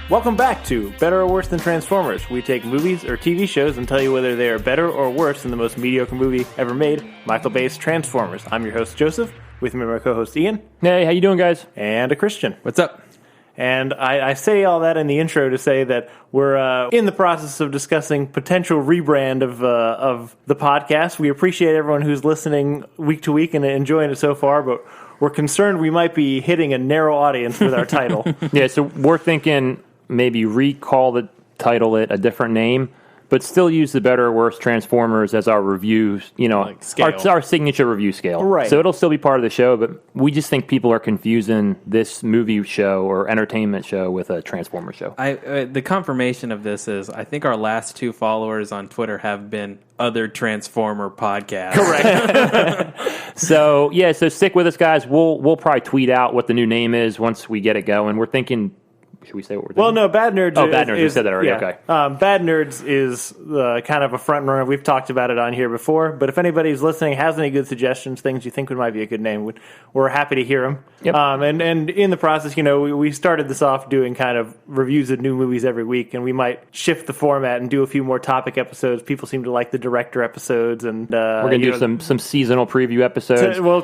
Welcome back to Better or Worse Than Transformers. We take movies or TV shows and tell you whether they are better or worse than the most mediocre movie ever made, Michael Bay's Transformers. I'm your host, Joseph. With me, my co-host, Ian. Hey, how you doing, guys? And a Christian. What's up? And I say all that in the intro to say that we're in the process of discussing potential rebrand of the podcast. We appreciate everyone who's listening week to week and enjoying it so far, but we're concerned we might be hitting a narrow audience with our title. Yeah, so we're thinking maybe recall the title it a different name, but still use the Better or Worse Transformers as our review, our signature review scale. Right. So it'll still be part of the show, but we just think people are confusing this movie show or entertainment show with a Transformer show. The confirmation of this is I think our last 2 followers on Twitter have been other Transformer podcasts. Correct. So stick with us, guys. We'll probably tweet out what the new name is once we get it going. We're thinking... Should we say what we're thinking? Well, no, Bad Nerds. Bad Nerds. You said that already. Yeah. Okay. Bad Nerds is kind of a front runner. We've talked about it on here before. But if anybody's listening has any good suggestions, things you think might be a good name, we're happy to hear them. Yep. And in the process, we started this off doing kind of reviews of new movies every week, and we might shift the format and do a few more topic episodes. People seem to like the director episodes, and we're going to do some seasonal preview episodes.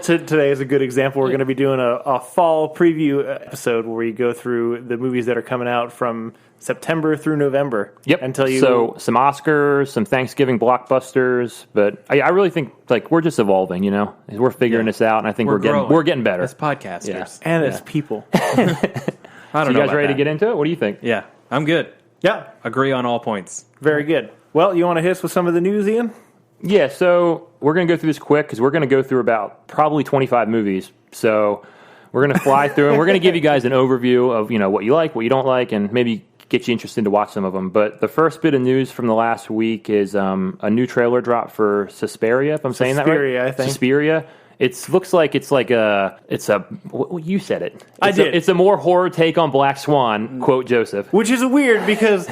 Today is a good example. We're going to be doing a fall preview episode where we go through the movies that are coming out from September through November. Yep. So some Oscars, some Thanksgiving blockbusters, but I really think we're just evolving. We're figuring this out, and I think we're getting better as podcasters and as people. I don't know. You guys ready to get into it? What do you think? Yeah, I'm good. Yeah, agree on all points. Very good. Well, you want to hit us with some of the news, Ian? Yeah. So we're going to go through this quick because we're going to go through about probably 25 movies. So we're going to fly through, and we're going to give you guys an overview of what you like, what you don't like, and maybe get you interested to watch some of them. But the first bit of news from the last week is a new trailer drop for Suspiria, if I'm saying that right. Suspiria, I think. Suspiria. It looks like it's you said it. I did. It's a more horror take on Black Swan, quote Joseph. Which is weird because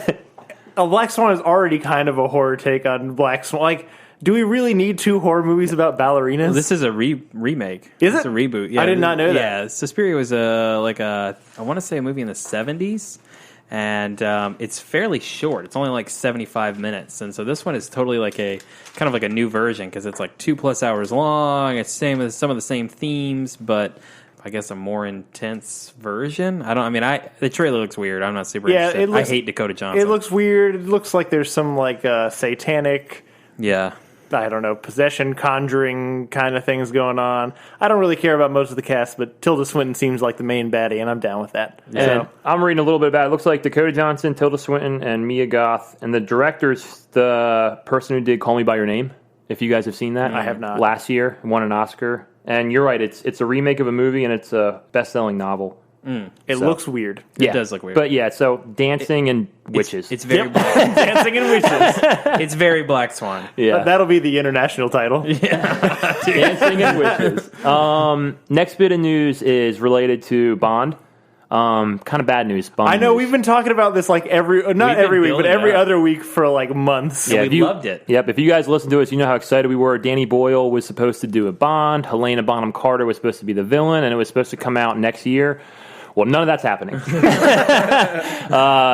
Black Swan is already kind of a horror take on Black Swan. Do we really need 2 horror movies about ballerinas? Well, this is a remake. Is it? It's a reboot. Yeah, I did not know that. Yeah, Suspiria was I want to say a movie in the 70s, and it's fairly short. It's only 75 minutes, and so this one is totally kind of a new version because it's 2+ hours long. It's same as some of the same themes, but I guess a more intense version. The trailer looks weird. I'm not super interested. I hate Dakota Johnson. It looks weird. It looks like there's some satanic... Yeah. I don't know, possession, conjuring kind of things going on. I don't really care about most of the cast, but Tilda Swinton seems like the main baddie, and I'm down with that. And so, I'm reading a little bit about it. It looks like Dakota Johnson, Tilda Swinton, and Mia Goth. And the director's the person who did Call Me By Your Name, if you guys have seen that. I have not. Last year, won an Oscar. And you're right, it's a remake of a movie, and it's a best-selling novel. It looks weird. It does look weird. But so dancing and witches. It's very Dancing and witches. It's very Black Swan. Yeah. That'll be the international title. Yeah. Dancing and witches. Next bit of news is related to Bond. Kind of bad news. Bond I know news. we've been talking about this every week, but every other week for months. Yeah, we loved it. Yep. If you guys listen to us, you know how excited we were. Danny Boyle was supposed to do a Bond. Helena Bonham Carter was supposed to be the villain, and it was supposed to come out next year. Well, none of that's happening.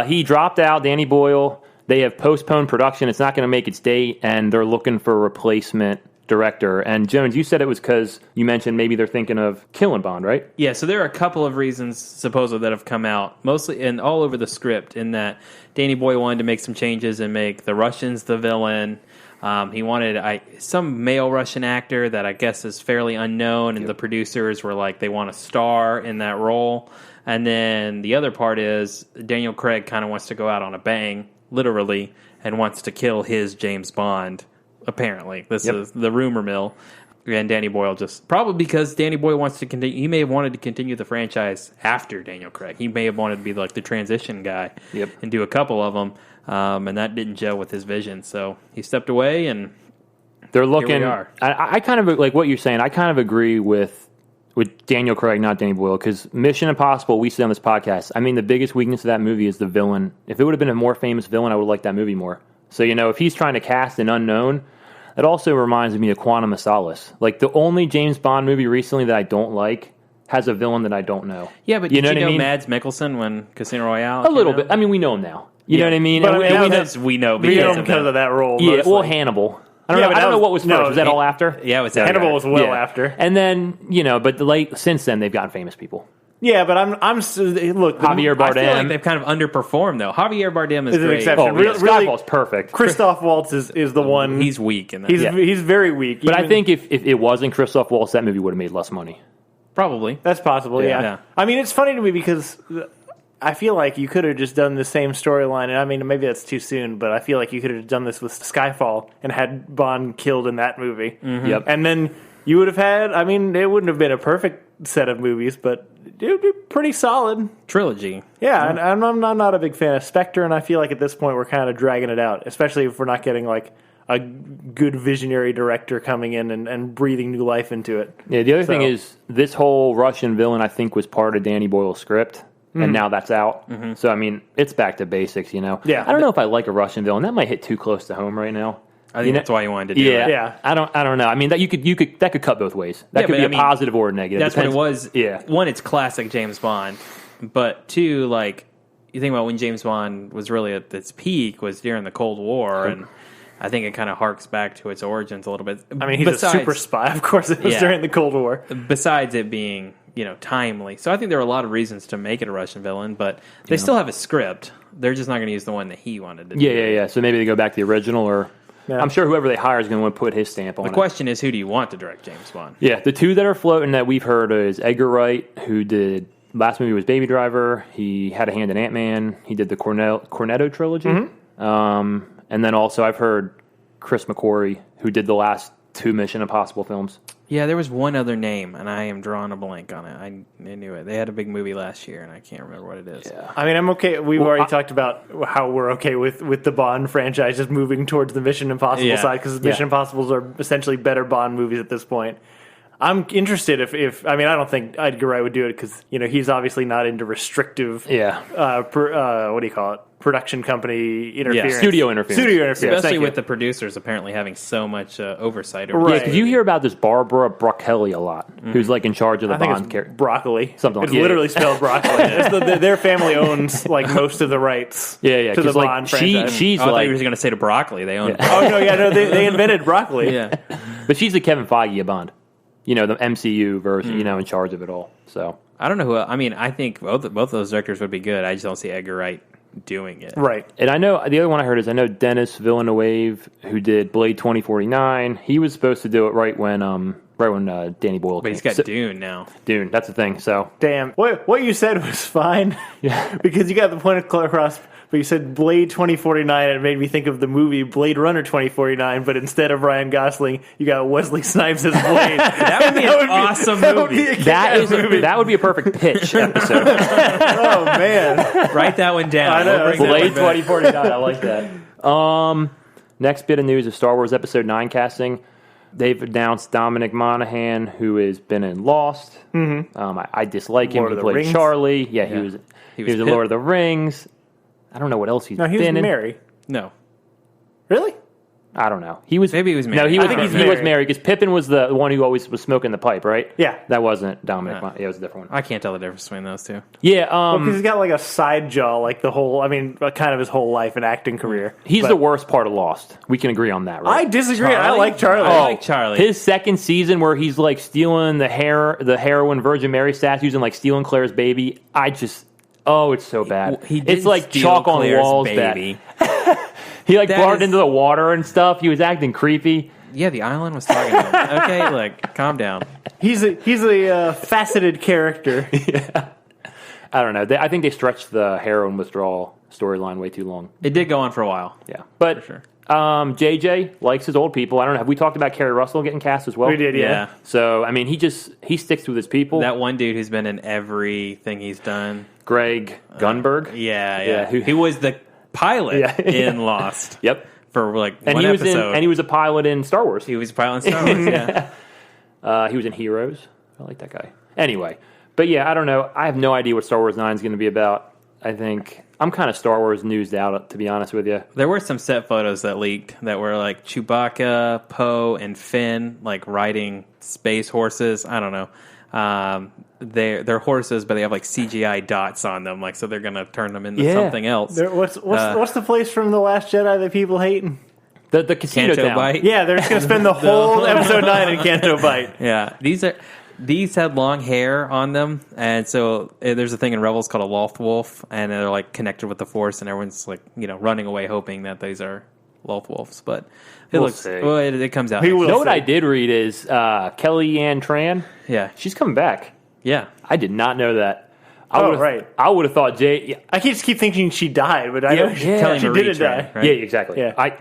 He dropped out, Danny Boyle. They have postponed production. It's not going to make its date, and they're looking for a replacement director. And Jones, you said it was because you mentioned maybe they're thinking of killing Bond, right? Yeah, so there are a couple of reasons, supposedly, that have come out, mostly and all over the script, in that Danny Boyle wanted to make some changes and make the Russians the villain. He wanted some male Russian actor that I guess is fairly unknown, and the producers were like, they want a star in that role. And then the other part is Daniel Craig kind of wants to go out on a bang, literally, and wants to kill his James Bond, apparently. This is the rumor mill. And Danny Boyle probably because Danny Boyle wants to continue, he may have wanted to continue the franchise after Daniel Craig. He may have wanted to be the transition guy and do a couple of them. And that didn't gel with his vision. So he stepped away, and they're looking. Here we are. I kind of like what you're saying. I kind of agree with Daniel Craig, not Danny Boyle, because Mission Impossible, we say on this podcast, the biggest weakness of that movie is the villain. If it would have been a more famous villain, I would have liked that movie more. So, if he's trying to cast an unknown, it also reminds me of Quantum of Solace. The only James Bond movie recently that I don't like has a villain that I don't know. Yeah, but you know did you what I know mean? Mads Mikkelsen when Casino Royale? A little came bit. out? I mean, we know him now. You know what I mean? But And I mean, we know we know him of because of that role. yeah, mostly. well, Hannibal. I don't Yeah, know. but I don't that know was- what was no, first. Was that all after? Yeah, it was Hannibal was well Yeah. after. And then but since then they've gotten famous people. Yeah, but I'm look. Javier I feel like Bardem. they've kind of underperformed though. Javier Bardem is Is an great. exception. Oh, yeah, Really- Skyfall's perfect. Christoph Waltz is the one. He's weak in that. He's very weak. But I Even- think if it wasn't Christoph Waltz, that movie would have made less money. Probably. that's possible. Yeah. Yeah. I mean, it's funny to me because I feel like you could have just done the same storyline, and I mean, maybe that's too soon, but I feel like you could have done this with Skyfall and had Bond killed in that movie. Yep. And then you would have had, I mean, it wouldn't have been a perfect set of movies, but it would be pretty solid. Trilogy. Yeah, and I'm not a big fan of Spectre, and I feel like at this point we're kind of dragging it out, especially if we're not getting like a good visionary director coming in and breathing new life into it. Yeah, the other So- thing is this whole Russian villain I think was part of Danny Boyle's script. And now that's out. So, I mean, it's back to basics, you know? Yeah. I don't know if I like a Russian villain. That might hit too close to home right now. I think that's why you wanted to do Yeah. it. Yeah. I don't know. I mean, that that could cut both ways. That Yeah, could but be I a mean, positive or a negative. That's what it Depends- was. Yeah. One, it's classic James Bond. But two, like, you think about when James Bond was really at its peak was during the Cold War, and I think it kind of harks back to its origins a little bit. I mean, he's a super spy. Of course, it was Yeah. during the Cold War. Besides it being, timely. So I think there are a lot of reasons to make it a Russian villain, but they still have a script. They're just not going to use the one that he wanted to do. Yeah. So maybe they go back to the original, or Yeah. I'm sure whoever they hire is going to want to put his stamp on The it. question is, who do you want to direct James Bond? Yeah, the two that are floating that we've heard is Edgar Wright, who did last movie was Baby Driver. He had a hand in Ant-Man. He did the Cornetto trilogy. And then also I've heard Chris McQuarrie, who did the last two Mission Impossible films. Yeah, there was one other name, and I am drawing a blank on it. I knew it. They had a big movie last year, and I can't remember what it is. Yeah. I mean, I'm okay. We've already talked about how we're okay with the Bond franchise just moving towards the Mission Impossible Yeah. side because Mission Impossibles are essentially better Bond movies at this point. I'm interested if I mean, I don't think Edgar Wright would do it because he's obviously not into restrictive. Yeah. What do you call it? Production company interference. Studio interference. Studio interference. Especially thank with you. the producers apparently having so much oversight over Right. Yeah, because you hear about this Barbara Broccoli a lot, who's like in charge of the I think Bond it's character. broccoli. Something like- It's yeah. literally spelled broccoli. Their family owns like most of the rights. Yeah, to the 'cause, like, Oh, Bond she's I thought like, you were going to say to broccoli. They own Oh no, they invented broccoli. Yeah. but she's the Kevin Feige of Bond. The MCU version, in charge of it all. So I don't know who. I mean, I think both of those directors would be good. I just don't see Edgar Wright doing it. Right. And I know the other one I heard is Dennis Villeneuve, who did Blade 2049. He was supposed to do it right when Danny Boyle But came. he's got So- Dune now. Dune. That's the thing. So Damn. What you said was fine. Yeah. Because you got the point across, but you said Blade 2049 and it made me think of the movie Blade Runner 2049, but instead of Ryan Gosling, you got Wesley Snipes as Blade. That would be an awesome movie. that would be a perfect pitch episode. Oh man. Write that one down. I know. We'll bring that Blade one back. 2049. I like that. Next bit of news is Star Wars Episode 9 casting. They've announced Dominic Monaghan, who has been in Lost. Mm-hmm. I dislike him. Lord He of the played Rings? Charlie. Yeah, Yeah. he was in Pip. Lord of the Rings. I don't know what else he's No, he was been in. Mary. No. Really? I don't know. He was Maybe he was No, married. he was. I think he's He was married. married because Pippin was the one who always was smoking the pipe, right? Yeah. That wasn't Dominic. Yeah, it was a different one. I can't tell the difference between those two. Yeah. Because he's got like a side jaw, like the whole, kind of his whole life and acting career. He's But the worst part of Lost. We can agree on that, right? I disagree. I Charlie? like Charlie. I like Charlie. His second season where he's like stealing the heroin Virgin Mary statues and like stealing Claire's baby. It's so bad. He It's didn't like steal chalk on the Claire's walls. baby. He like That brought it is- into the water and stuff. He was acting creepy. Yeah, the island was talking to him. Okay, look, calm down. He's a faceted character. I don't know. I think they stretched the heroin withdrawal storyline way too long. It did go on for a while. Yeah, but For sure. JJ likes his old people. I don't know. Have we talked about Kerry Russell getting cast as well? We did, yeah. So I mean, he sticks with his people. That one dude who's been in everything he's done. Greg Gunberg. Yeah. who- He was the pilot Yeah. in Lost. Yep. For like And one he was episode. and he was a pilot in Star Wars. He was pilot in Star Wars, yeah. He was in Heroes. I like that guy. Anyway, but yeah, I don't know. I have no idea what Star Wars 9 is going to be about. I think I'm kind of Star Wars newsed out, to be honest with you. There were some set photos that leaked that were like Chewbacca, Poe, and Finn like riding space horses. I don't know. they're horses, but they have like CGI dots on them, like so they're gonna turn them into something else. What's the place from The Last Jedi that people hate? The casino Canto town. Bite. Yeah, they're just gonna spend the whole episode 9 in Canto Bite. Yeah, these had long hair on them, and so there's a thing in Rebels called a Loth Wolf, and they're like connected with the Force, and everyone's like running away hoping that these are Loth Wolves, but it comes out. You know what I did read is Kellyanne Tran. Yeah, she's coming back. Yeah, I did not know that. Right. I would have thought Jay. Yeah. I just keep thinking she died, but I know she didn't die. Right? Yeah, exactly. Yeah.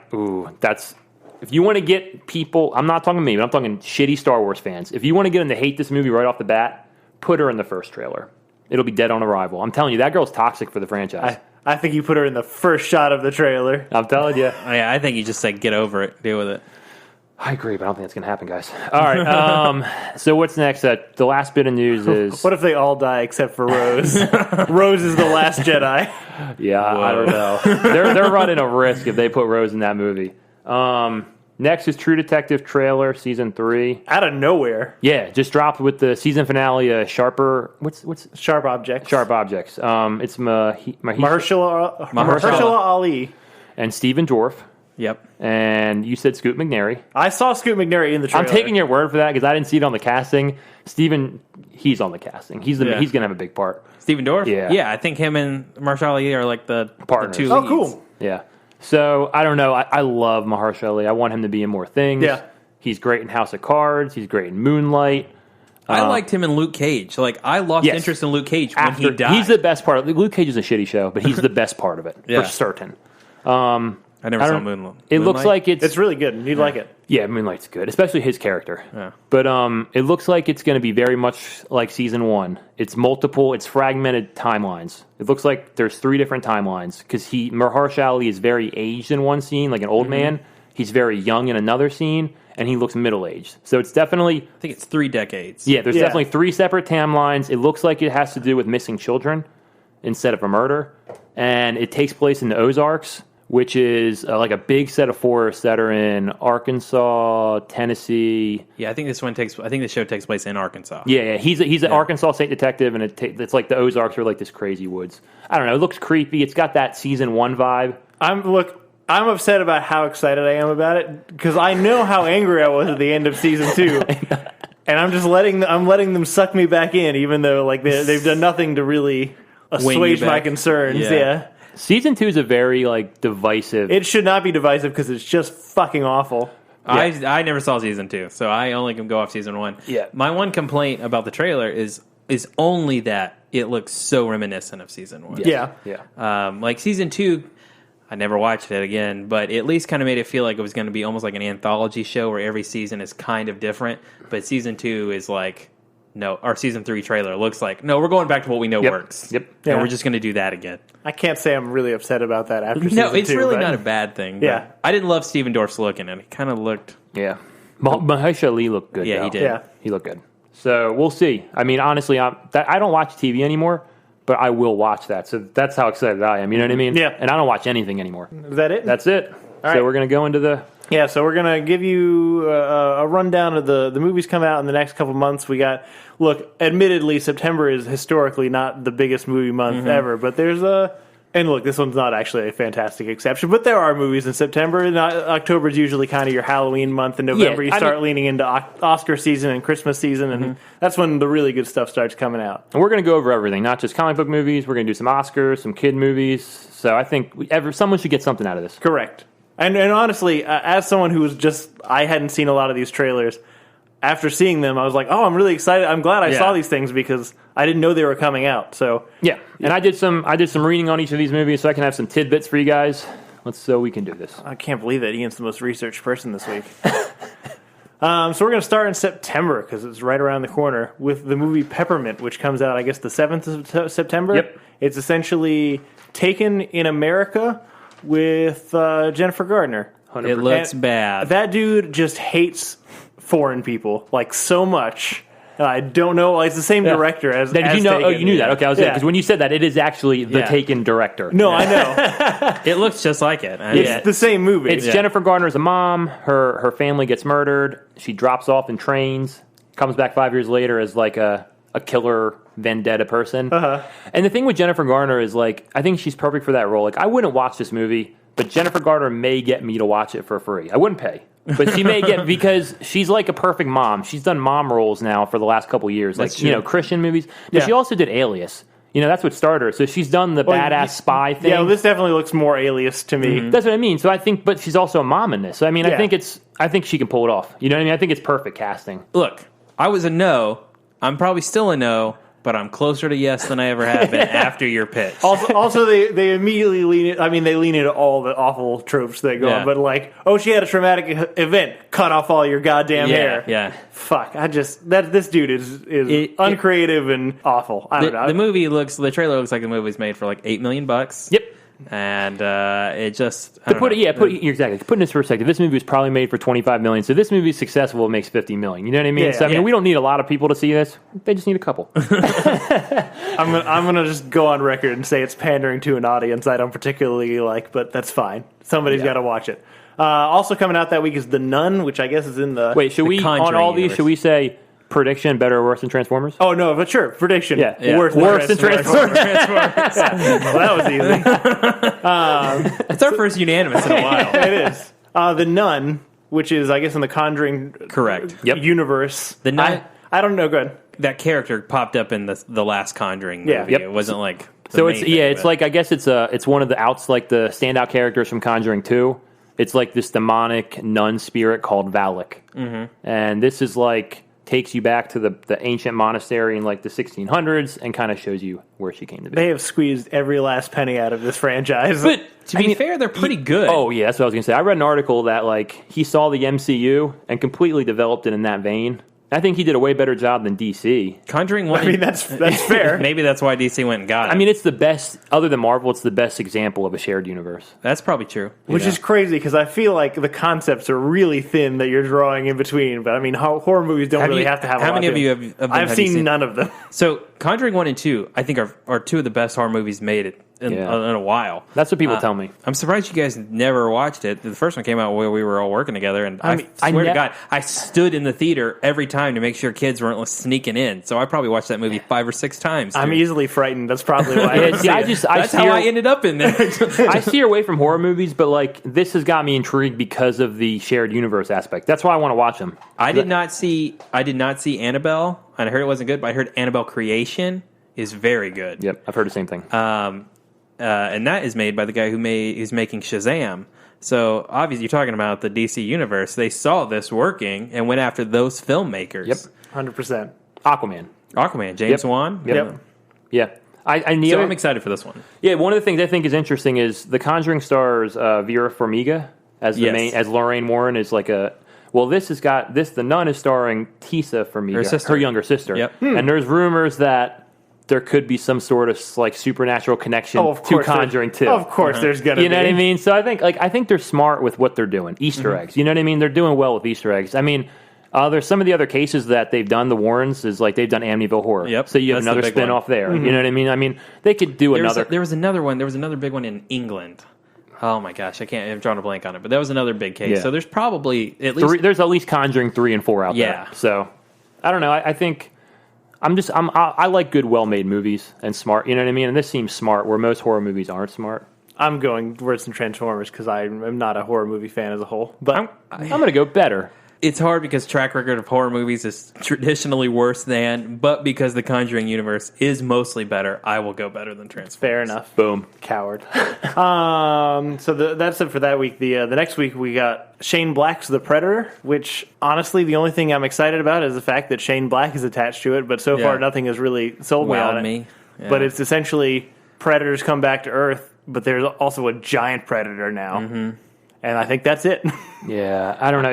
That's if you want to get people. I'm not talking me, but I'm talking shitty Star Wars fans. If you want to get them to hate this movie right off the bat, put her in the first trailer. It'll be dead on arrival. I'm telling you, that girl's toxic for the franchise. I think you put her in the first shot of the trailer. I'm telling you. Yeah, I think you just get over it, deal with it. I agree, but I don't think that's going to happen, guys. All right. So what's next? The last bit of news is... What if they all die except for Rose? Rose is the last Jedi. Yeah, I don't know. They're running a risk if they put Rose in that movie. Next is True Detective trailer, season 3. Out of nowhere. Yeah, just dropped with the season finale. Sharper. What's Sharp Objects? Sharp Objects. It's Mahershala Ali and Stephen Dorff. Yep. And you said Scoot McNairy. I saw Scoot McNairy in the trailer. I'm taking your word for that because I didn't see it on the casting. Stephen, he's on the casting. He's going to have a big part. Stephen Dorff? Yeah. Yeah, I think him and Mahershala Ali are like the partners. The two Oh, leads. cool. Yeah. So, I don't know. I love Mahershala Ali. I want him to be in more things. Yeah. He's great in House of Cards. He's great in Moonlight. I liked him in Luke Cage. Like, I lost interest in Luke Cage when he died. He's the best part of it. Luke Cage is a shitty show, but he's the best part of it, for certain. I never saw Moonlight. It looks like it's really good. You'd like it. Yeah, Moonlight's good, especially his character. Yeah. But it looks like it's going to be very much like season 1. It's fragmented timelines. It looks like there's 3 different timelines because Mahershala Ali is very aged in one scene, like an old man. He's very young in another scene, and he looks middle-aged. So it's definitely... I think it's 3 decades. Yeah, there's definitely 3 separate timelines. It looks like it has to do with missing children instead of a murder. And it takes place in the Ozarks, which is like a big set of forests that are in Arkansas, Tennessee. Yeah, I think the show takes place in Arkansas. Yeah. He's an Arkansas state detective, and it's like the Ozarks are like this crazy woods. I don't know. It looks creepy. It's got that season 1 vibe. I'm upset about how excited I am about it because I know how angry I was at the end of season 2, and I'm just letting them suck me back in, even though like they've done nothing to really assuage my concerns. Yeah. Season 2 is a very divisive. It should not be divisive because it's just fucking awful. Yeah. I never saw season 2, so I only can go off season 1. Yeah. My one complaint about the trailer is only that it looks so reminiscent of season 1. Yeah. Like season 2, I never watched it again, but it at least kind of made it feel like it was going to be almost like an anthology show where every season is kind of different. But season 2 is like, no, our season 3 trailer looks like, no, we're going back to what we know works. Yep. And we're just going to do that again. I can't say I'm really upset about that after season 2. No, it's really not a bad thing. Yeah. I didn't love Stephen Dorff's look in it. He kind of looked... Yeah. Mahershala Ali looked good. Yeah, though. he did. Yeah. He looked good. So we'll see. I mean, honestly, I don't watch TV anymore, but I will watch that. So that's how excited I am. You know what I mean? Yeah. And I don't watch anything anymore. Is that it? That's it. All So right. we're going to go into the... Yeah, so we're going to give you a rundown of the movies coming out in the next couple months. We got, admittedly, September is historically not the biggest movie month ever, but there's and look, this one's not actually a fantastic exception, but there are movies in September. And October is usually kind of your Halloween month, and November you start leaning into Oscar season and Christmas season, and that's when the really good stuff starts coming out. And we're going to go over everything, not just comic book movies. We're going to do some Oscars, some kid movies. So I think someone should get something out of this. Correct. And honestly, as someone who was I hadn't seen a lot of these trailers, after seeing them, I was like, oh, I'm really excited. I'm glad I saw these things because I didn't know they were coming out. So yeah, and I did some reading on each of these movies, so I can have some tidbits for you guys. So we can do this. I can't believe that Ian's the most researched person this week. So we're going to start in September because it's right around the corner with the movie Peppermint, which comes out, I guess, the 7th of September. Yep. It's essentially Taken in America with Jennifer Gardner. 100%. It looks bad. That dude just hates foreign people so much. I don't know. It's the same director as Did you know? Taken. Oh, you knew that. Okay, I was because when you said that, it is actually the Taken director. No, I know. It looks just like it. It's the same movie. It's Jennifer Garner's a mom. Her family gets murdered. She drops off in trains, comes back 5 years later as like a killer vendetta person. And the thing with Jennifer Garner is like, I think she's perfect for that role. Like, I wouldn't watch this movie, but Jennifer Garner may get me to watch it for free. I wouldn't pay, but she may get, because she's like a perfect mom. She's done mom roles now for the last couple years, like, you know, Christian movies. But she also did Alias. You know, that's what started her. So she's done the badass spy thing. Yeah, well, this definitely looks more Alias to me. That's what I mean. So I think, but she's also a mom in this. So I mean, I think she can pull it off. You know what I mean? I think it's perfect casting. Look, I was a no. I'm probably still a no, but I'm closer to yes than I ever have been after your pitch. Also, they immediately lean into all the awful tropes that go on. But like, oh, she had a traumatic event. Cut off all your goddamn hair. Yeah. Fuck. This dude is uncreative and awful. I don't know. The trailer looks like the movie's made for like $8 million. Yep. And it just exactly. To put in this perspective, this movie was probably made for $25 million. So this movie is successful, it makes $50 million. You know what I mean? So I mean, we don't need a lot of people to see this. They just need a couple. I'm gonna just go on record and say it's pandering to an audience I don't particularly like, but that's fine. Somebody's got to watch it. Also coming out that week is The Nun, which I guess is in the Should we on all these? Should we say prediction better or worse than Transformers? Oh no, but sure, prediction. Yeah. Worse than Transformers. Well, that was easy. It's our first unanimous in a while. It is. The Nun, which is, I guess, in the Conjuring universe. The Nun. I don't know. Go ahead. That character popped up in the last Conjuring movie. Yeah. Yep. It wasn't like it's like, I guess it's one of the like the standout characters from Conjuring 2. It's like this demonic nun spirit called Valak. And this is like takes you back to the ancient monastery in like the 1600s and kind of shows you where she came to be. They have squeezed every last penny out of this franchise. But to be fair, they're pretty good. Oh yeah, that's what I was gonna say. I read an article that like he saw the MCU and completely developed it in that vein. I think he did a way better job than DC. Conjuring 1. I mean, that's fair. Maybe that's why DC went and got it. I mean, it's the best, other than Marvel, it's the best example of a shared universe. That's probably true. Which is crazy, because I feel like the concepts are really thin that you're drawing in between. But I mean, horror movies don't really have to have a lot. How many of you have I've seen none of them. So Conjuring 1 and 2, I think, are two of the best horror movies made in a while. That's what people tell me. I'm surprised you guys never watched it. The first one came out while we were all working together, and I swear to God, I stood in the theater every time to make sure kids weren't sneaking in. So I probably watched that movie 5 or 6 times. Dude. I'm easily frightened. That's probably why. That's how I ended up in there. I steer away from horror movies, but like this has got me intrigued because of the shared universe aspect. That's why I want to watch them. I did not see Annabelle, and I heard it wasn't good, but I heard Annabelle Creation is very good. Yep, I've heard the same thing. And that is made by the guy who's making Shazam. So obviously, you're talking about the DC universe. They saw this working and went after those filmmakers. Yep, 100%. Aquaman, James Wan. Yep. Yeah. I'm excited for this one. Yeah, one of the things I think is interesting is The Conjuring stars Vera Farmiga as the main, as Lorraine Warren is like a. Well, the Nun is starring Tisa Farmiga, her younger sister. Yep. And there's rumors that there could be some sort of like supernatural connection to Conjuring 2. Of course, there's gonna be. You know what I mean? So I think they're smart with what they're doing. Easter eggs. You know what I mean? They're doing well with Easter eggs. I mean, there's some of the other cases that they've done. The Warrens is like they've done Amityville Horror. Yep. So you have another spin-off there. You know what I mean? I mean, they could do another. There was another one. There was another big one in England. Oh my gosh, I'm drawing a blank on it. But that was another big case. Yeah. So there's probably at least there's at least Conjuring 3 and 4 out there. So I don't know. I think. I like good, well-made movies and smart. You know what I mean? And this seems smart, where most horror movies aren't smart. I'm going worse than Transformers because I'm not a horror movie fan as a whole. But I'm going to go better. It's hard because track record of horror movies is traditionally worse than, but because the Conjuring universe is mostly better, I will go better than Transformers. Fair enough. Boom. Coward. So that's it for that week. The next week we got Shane Black's The Predator, which honestly the only thing I'm excited about is the fact that Shane Black is attached to it, but so far nothing has really sold me on it. Yeah. But it's essentially predators come back to Earth, but there's also a giant predator now. Mm-hmm. And I think that's it. Yeah, I don't know.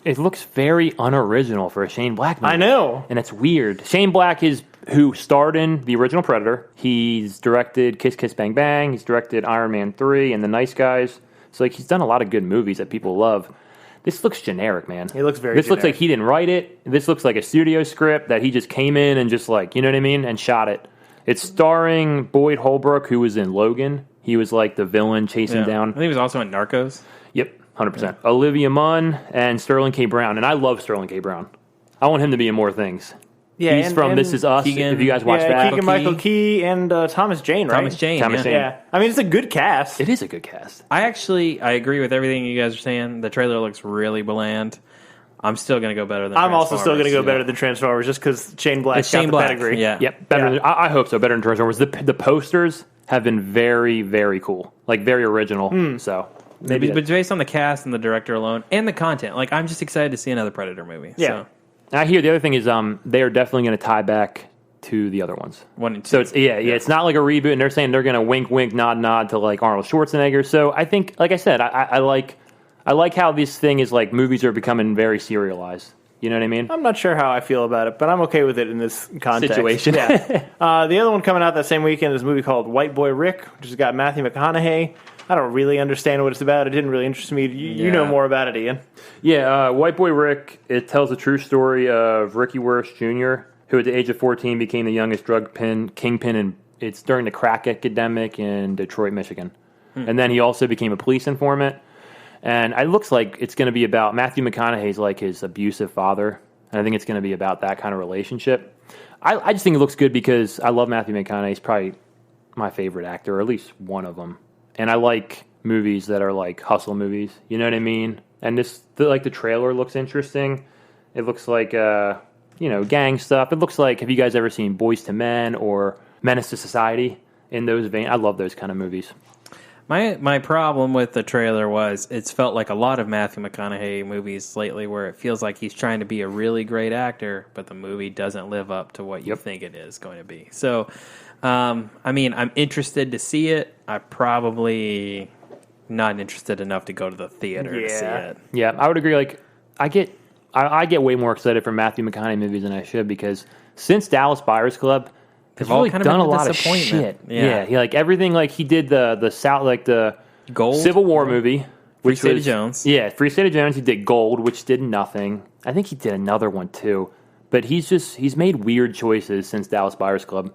It looks very unoriginal for a Shane Black movie. I know. And it's weird. Shane Black is who starred in the original Predator. He's directed Kiss Kiss Bang Bang. He's directed Iron Man 3 and The Nice Guys. So he's done a lot of good movies that people love. This looks generic, man. It looks very This generic. looks like he didn't write it. This looks like a studio script that he just came in and just like, you know what I mean? And shot it. It's starring Boyd Holbrook, who was in Logan. He was like the villain chasing down. I think he was also in Narcos. Yep, 100%. Olivia Munn and Sterling K. Brown. And I love Sterling K. Brown. I want him to be in more things. Yeah, He's from This Is Us. Keegan, if you guys watch that, Keegan-Michael Key and Thomas Jane, right? Thomas Jane. Thomas Jane. Yeah, I mean it's a good cast. it is a good cast. I agree with everything you guys are saying. The trailer looks really bland. I'm still going to go better than I'm also still going to go Transformers. better than Transformers just because Shane Black's It's Shane got the Black, pedigree. yeah. Yep, better. Than, I hope so. Better than Transformers. The posters have been very, very cool. Like very original. So maybe. But based on the cast and the director alone and the content, like I'm just excited to see another Predator movie. Yeah. So. I hear the other thing is they are definitely going to tie back to the other ones. 1 and 2. So it's it's not like a reboot, and they're saying they're going to wink, wink, nod, nod to like Arnold Schwarzenegger. So I think, like I said, I like how this thing is like movies are becoming very serialized. You know what I mean? I'm not sure how I feel about it, but I'm okay with it in this context. Situation. Yeah. The other one coming out that same weekend is a movie called White Boy Rick, which has got Matthew McConaughey. I don't really understand what it's about. It didn't really interest me. You know more about it, Ian. Yeah, White Boy Rick, it tells the true story of Ricky Wirsch Jr., who at the age of 14 became the youngest drug kingpin, and it's during the crack epidemic in Detroit, Michigan. And then he also became a police informant. And it looks like it's going to be about Matthew McConaughey's like his abusive father. And I think it's going to be about that kind of relationship. I just think it looks good because I love Matthew McConaughey. He's probably my favorite actor, or at least one of them. And I like movies that are like hustle movies. You know what I mean? And the trailer looks interesting. It looks like, gang stuff. It looks like, have you guys ever seen Boys to Men or Menace to Society? In those veins, I love those kind of movies. My problem with the trailer was it's felt like a lot of Matthew McConaughey movies lately where it feels like he's trying to be a really great actor, but the movie doesn't live up to what you think it is going to be. So, I'm interested to see it. I'm probably not interested enough to go to the theater to see it. Yeah, I would agree. Like, I get way more excited for Matthew McConaughey movies than I should because since Dallas Buyers Club, They've he's all really kind of done been a a lot of disappointment. shit. Yeah, he like everything. Like he did the South, like the Gold? Civil War movie, Free which State was of Jones. Yeah, Free State of Jones. He did Gold, which did nothing. I think he did another one too. But he's made weird choices since Dallas Buyers Club.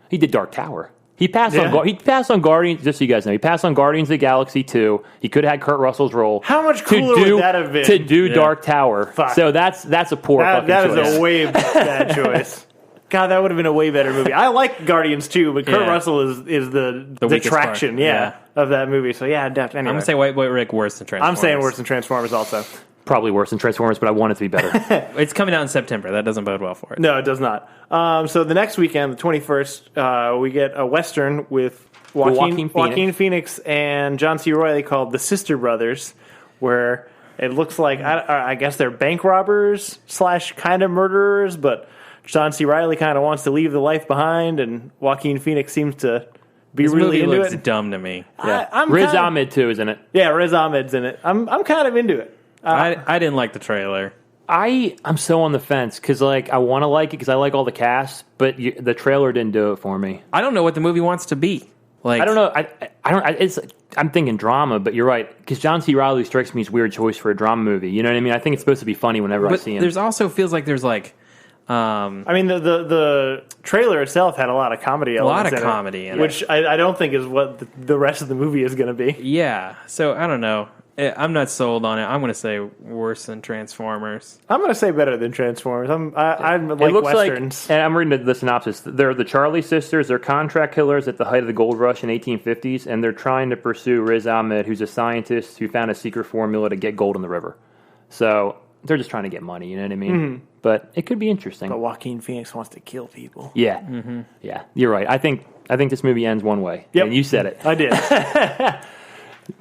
He did Dark Tower. He passed on Guardians. Just so you guys know, he passed on Guardians of the Galaxy 2. He could have had Kurt Russell's role. How much cooler would that have been? To do Dark Tower. Fuck. So that's a poor fucking choice. That is a way bad choice. God, that would have been a way better movie. I like Guardians too, but Kurt Russell is the weakest attraction, part. of that movie. So definitely. Anyway. I'm going to say White Boy Rick worse than Transformers. I'm saying worse than Transformers also. Probably worse than Transformers, but I want it to be better. It's coming out in September. That doesn't bode well for it. No, it does not. So the next weekend, the 21st, we get a Western with Joaquin Phoenix and John C. Reilly called The Sister Brothers, where it looks like, I guess they're bank robbers / kind of murderers, but John C. Reilly kind of wants to leave the life behind, and Joaquin Phoenix seems to be This really movie into looks it. dumb to me. Yeah. Riz Ahmed too is in it. Yeah, Riz Ahmed's in it. I'm kind of into it. I didn't like the trailer. I'm so on the fence because like I want to like it because I like all the cast, but the trailer didn't do it for me. I don't know what the movie wants to be. Like I don't know. I'm thinking drama, but you're right because John C. Reilly strikes me as a weird choice for a drama movie. You know what I mean? I think it's supposed to be funny whenever I see him. There's also feels like there's like. I mean, the trailer itself had a lot of comedy elements in it. Which I don't think is what the rest of the movie is going to be. Yeah, so I don't know. I'm not sold on it. I'm going to say worse than Transformers. I'm going to say better than Transformers. I like it looks Westerns. like, and I'm reading the synopsis. They're the Charlie sisters. They're contract killers at the height of the gold rush in 1850s, and they're trying to pursue Riz Ahmed, who's a scientist who found a secret formula to get gold in the river. So they're just trying to get money. You know what I mean? Mm-hmm. But it could be interesting. But Joaquin Phoenix wants to kill people. Yeah, yeah, you're right. I think this movie ends one way. Yep. And you said it. I did.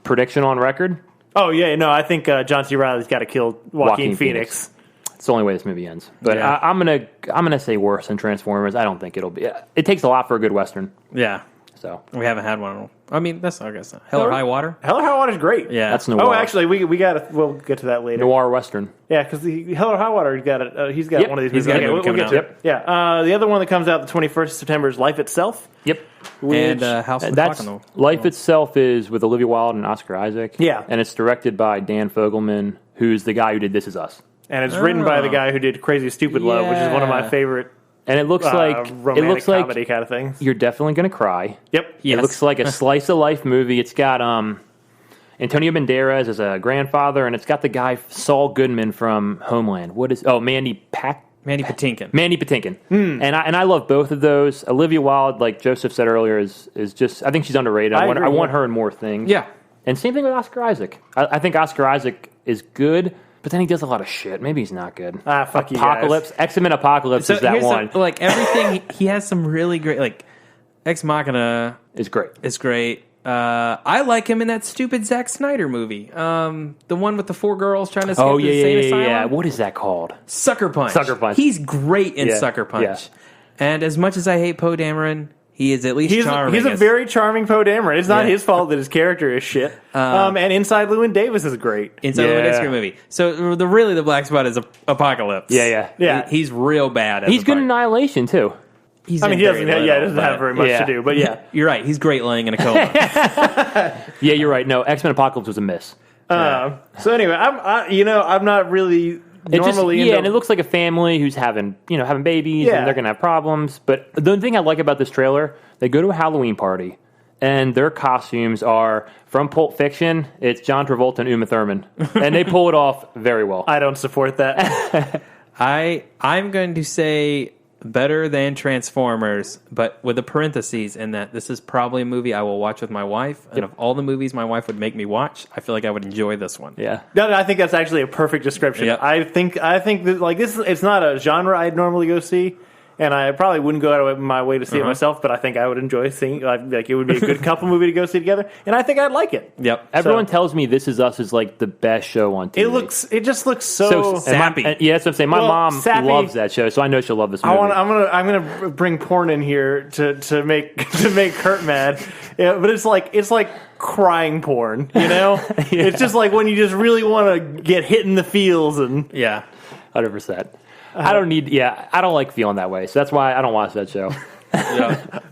Prediction on record? Oh yeah, no. I think John C. Reilly's got to kill Joaquin Phoenix. It's the only way this movie ends. But I'm gonna say worse than Transformers. I don't think it'll be. It takes a lot for a good Western. Yeah. So we haven't had one. I mean, that's I guess Hell or High Water. Hell or High Water is great. Yeah, that's noir. Oh, actually, we'll get to that later. Noir Western. Yeah, because Hell or High Water he's got one of these. He's got we'll get to it. Yep. Yeah. The other one that comes out the 21st of September is Life Itself. Yep. And House of the Clock on the Wall. Life Itself is with Olivia Wilde and Oscar Isaac. Yeah. And it's directed by Dan Fogelman, who's the guy who did This Is Us. And it's written by the guy who did Crazy Stupid Love, which is one of my favorite. And it looks like romantic comedy kind of things. You're definitely going to cry. Yep. Yes. It looks like a slice of life movie. It's got Antonio Banderas as a grandfather, and it's got the guy Saul Goodman from Homeland. Mandy Mandy Patinkin. Mandy Patinkin. And I love both of those. Olivia Wilde, like Joseph said earlier, is just, I think she's underrated. I want her in more things. Yeah. And same thing with Oscar Isaac. I think Oscar Isaac is good, but then he does a lot of shit. Maybe he's not good. Fuck you Apocalypse. guys. X-Men Apocalypse is that one. Like everything, he has some really great, like Ex Machina Is great. is great. I like him in that stupid Zack Snyder movie. The one with the 4 girls trying to escape the insane asylum. What is that called? Sucker Punch. Sucker Punch. He's great in Yeah, Sucker Punch. yeah. And as much as I hate Poe Dameron, he is at least charming. He's a very charming Poe Dameron. It's not his fault that his character is shit. And Inside Llewyn Davis is great. Inside Llewyn Davis is a great movie. So the black spot is Apocalypse. Yeah. He's real bad. He's He's good in Annihilation, too. He doesn't have very much to do, but yeah. You're right. He's great laying in a coma. Yeah, you're right. No, X-Men Apocalypse was a miss. So anyway, I'm not really normally into... and it looks like a family who's having babies, Yeah. and they're going to have problems. But the thing I like about this trailer, they go to a Halloween party, and their costumes are from Pulp Fiction. It's John Travolta and Uma Thurman, and they pull it off very well. I don't support that. I'm going to say better than Transformers, but with the parentheses in that this is probably a movie I will watch with my wife. And of all the movies my wife would make me watch, I feel like I would enjoy this one. Yeah. No, I think that's actually a perfect description. Yep. I think that like this, it's not a genre I'd normally go see, and I probably wouldn't go out of my way to see it myself. But I think I would enjoy seeing. Like it would be a good couple movie to go see together, and I think I'd like it. Yep. Everyone tells me This Is Us is like the best show on TV. It just looks so sappy. Yeah, that's what I'm saying. My mom sappy. loves that show, so I know she'll love this movie. I'm gonna bring porn in here to make Kurt mad, but it's like crying porn, It's just like when you just really want to get hit in the feels and 100%. I don't like feeling that way, so that's why I don't watch that show.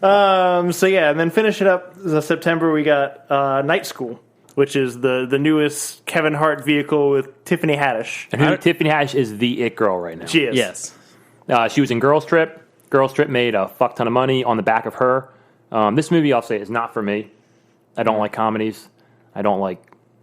And then finishing up September, we got Night School, which is the newest Kevin Hart vehicle with Tiffany Haddish. And Tiffany Haddish is the it girl right now. She is. Yes. She was in Girls Trip. Girls Trip made a fuck ton of money on the back of her. This movie, I'll say, is not for me. I don't like comedies. I don't like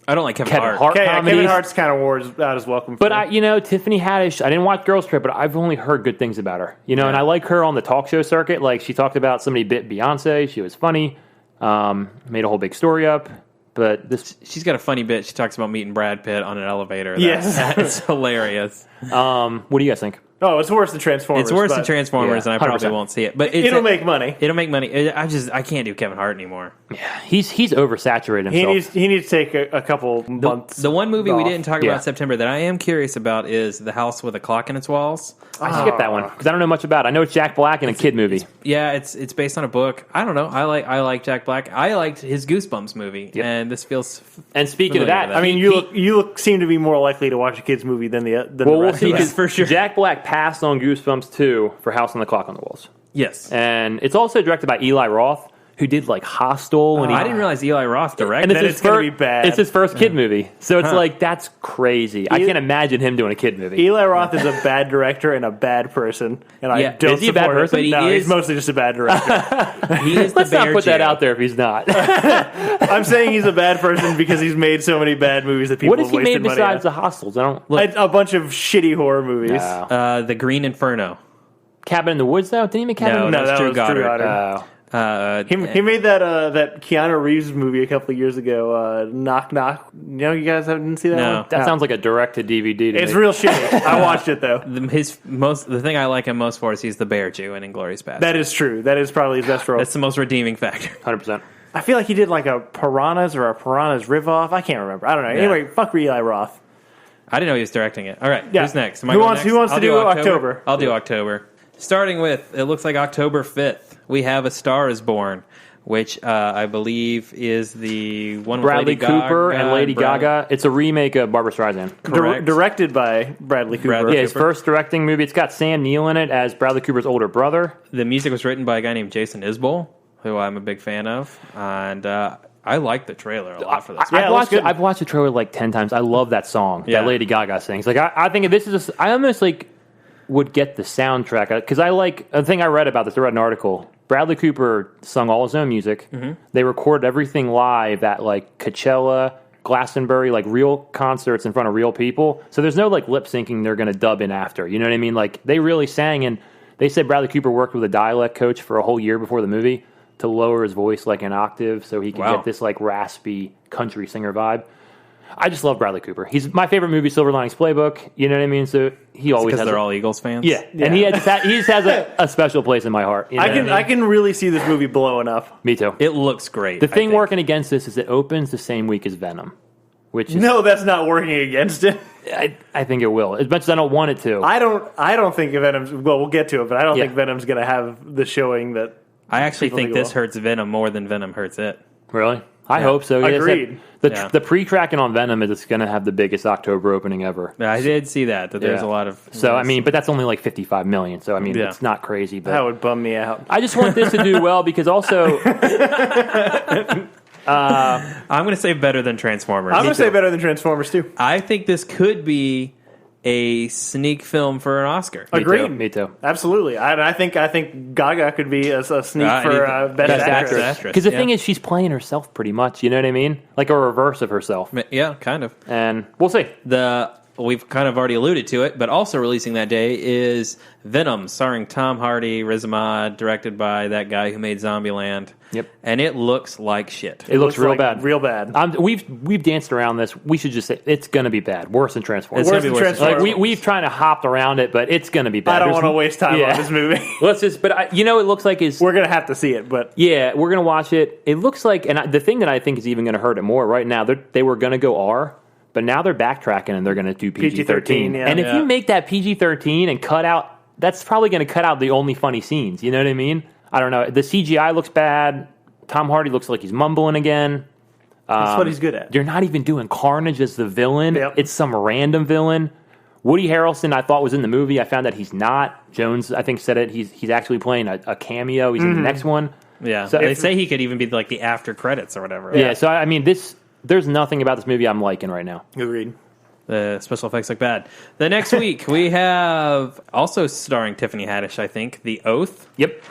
Kevin Hart. comedies. Kevin Hart's kind of wore out his welcome. But Tiffany Haddish, I didn't watch Girls Trip, but I've only heard good things about her. And I like her on the talk show circuit. Like, she talked about somebody bit Beyonce. She was funny. Made a whole big story up. But she's got a funny bit. She talks about meeting Brad Pitt on an elevator. Yes. It's hilarious. What do you guys think? Oh, it's worse than Transformers. It's worse than Transformers, and I probably 100%. won't see it. But it'll make money. It'll make money. I can't do Kevin Hart anymore. Yeah, he's oversaturated himself. He needs to take a couple months. The one movie we off. didn't talk about in September that I am curious about is The House with a Clock in its Walls. I skipped that one because I don't know much about it. I know it's Jack Black and a kid movie. Yeah, it's based on a book. I don't know. I like Jack Black. I liked his Goosebumps movie, and this feels. And speaking of that, I mean, you seem to be more likely to watch a kids movie than the we'll rest see of us. for sure. Jack Black passed on Goosebumps 2 for House on the Clock on the Walls. Yes, And it's also directed by Eli Roth, who did like Hostel. And I didn't realize Eli Roth directed. That it's going to be bad. It's his first kid movie, so it's like that's crazy. I can't imagine him doing a kid movie. Eli Roth is a bad director and a bad person, and I don't Is he a bad support it. person? But He's mostly just a bad director. He is Let's the not Bear put that Jew. out there if he's not. I'm saying he's a bad person because he's made so many bad movies that people What has have he wasted made money besides on. the Hostels? I don't. A bunch of shitty horror movies. No. The Green Inferno. Cabin in the Woods, though. Didn't he make Cabin in the No, Woods? that's Drew was Drew Goddard. Goddard. Oh. He made that Keanu Reeves movie a couple of years ago, Knock Knock. You guys didn't see that No. one? That sounds like a direct-to-DVD to It's me. real shitty. I watched it, though. The thing I like him most for is he's the Bear Jew in Inglourious Basterds. That is true. That is probably his best role. That's the most redeeming factor. 100%. I feel like he did like a Piranhas or a Piranhas ripoff. I can't remember. I don't know. Yeah. Anyway, fuck Eli Roth. I didn't know he was directing it. All right, Yeah. who's next? Who wants to do October? I'll do October. Starting with, it looks like October 5th, we have A Star is Born, which I believe is the one with Bradley Lady Cooper Gaga and Lady Gaga. It's a remake of Barbra Streisand. Correct. Directed by Bradley Cooper. Yeah, his first directing movie. It's got Sam Neill in it as Bradley Cooper's older brother. The music was written by a guy named Jason Isbell, who I'm a big fan of, and I like the trailer a lot for this. I've watched the trailer like 10 times. I love that song that Lady Gaga sings. Like I think if this is, I almost like would get the soundtrack because I like a thing I read about this. I read an article. Bradley Cooper sung all his own music. Mm-hmm. They recorded everything live at like Coachella Glastonbury, like real concerts in front of real people. So there's no like lip syncing they're going to dub in after. You know what I mean? Like they really sang, and they said Bradley Cooper worked with a dialect coach for a whole year before the movie to lower his voice like an octave so he could get this like raspy country singer vibe. I just love Bradley Cooper. He's my favorite movie, Silver Linings Playbook. You know what I mean? So he always has. Because they're all Eagles fans. Yeah, and he just has a special place in my heart. You know I can really see this movie blowing up. Me too. It looks great. The thing working against this is it opens the same week as Venom, which is, No, that's not working against it. I think it will. As much as I don't want it to. I don't think Venom's. Well, we'll get to it, but I don't think Venom's going to have the showing that. I actually think this hurts Venom more than Venom hurts it. Really? I hope so. Agreed. The pre-tracking on Venom is going to have the biggest October opening ever. Yeah, I did see that there's a lot of... So, I mean, but that's only like 55 million. So, I mean, it's not crazy. But that would bum me out. I just want this to do well because also... I'm going to say better than Transformers. I'm going to say better than Transformers, too. I think this could be a sneak film for an Oscar. Agreed. Me too. Absolutely. I think Gaga could be a sneak for Best Actress. Because the thing is, she's playing herself pretty much. You know what I mean? Like a reverse of herself. Yeah, kind of. And we'll see. We've kind of already alluded to it, but also releasing that day is Venom, starring Tom Hardy, Riz Ahmed, directed by that guy who made Zombieland. Yep. And it looks like shit. It looks real like bad. Real bad. We've danced around this. We should just say it's going to be bad. Worse than Transformers. Worse than Transformers. Like we've tried to hop around it, but it's going to be bad. I don't want to waste time on this movie. Let's just. But it looks like we're going to have to see it. But yeah, we're going to watch it. It looks like, and the thing that I think is even going to hurt it more right now. They were going to go R. But now they're backtracking and they're going to do PG-13. Yeah. And if you make that PG-13 and cut out, that's probably going to cut out the only funny scenes. You know what I mean? I don't know. The CGI looks bad. Tom Hardy looks like he's mumbling again. That's what he's good at. You're not even doing Carnage as the villain. Yep. It's some random villain. Woody Harrelson, I thought was in the movie. I found that he's not. Jones, I think, said it. He's actually playing a cameo. He's in the next one. Yeah. So they say he could even be like the after credits or whatever. Yeah. So I mean, there's nothing about this movie I'm liking right now. Agreed. The special effects look bad. The next week, we have also starring Tiffany Haddish, I think, The Oath. Yep.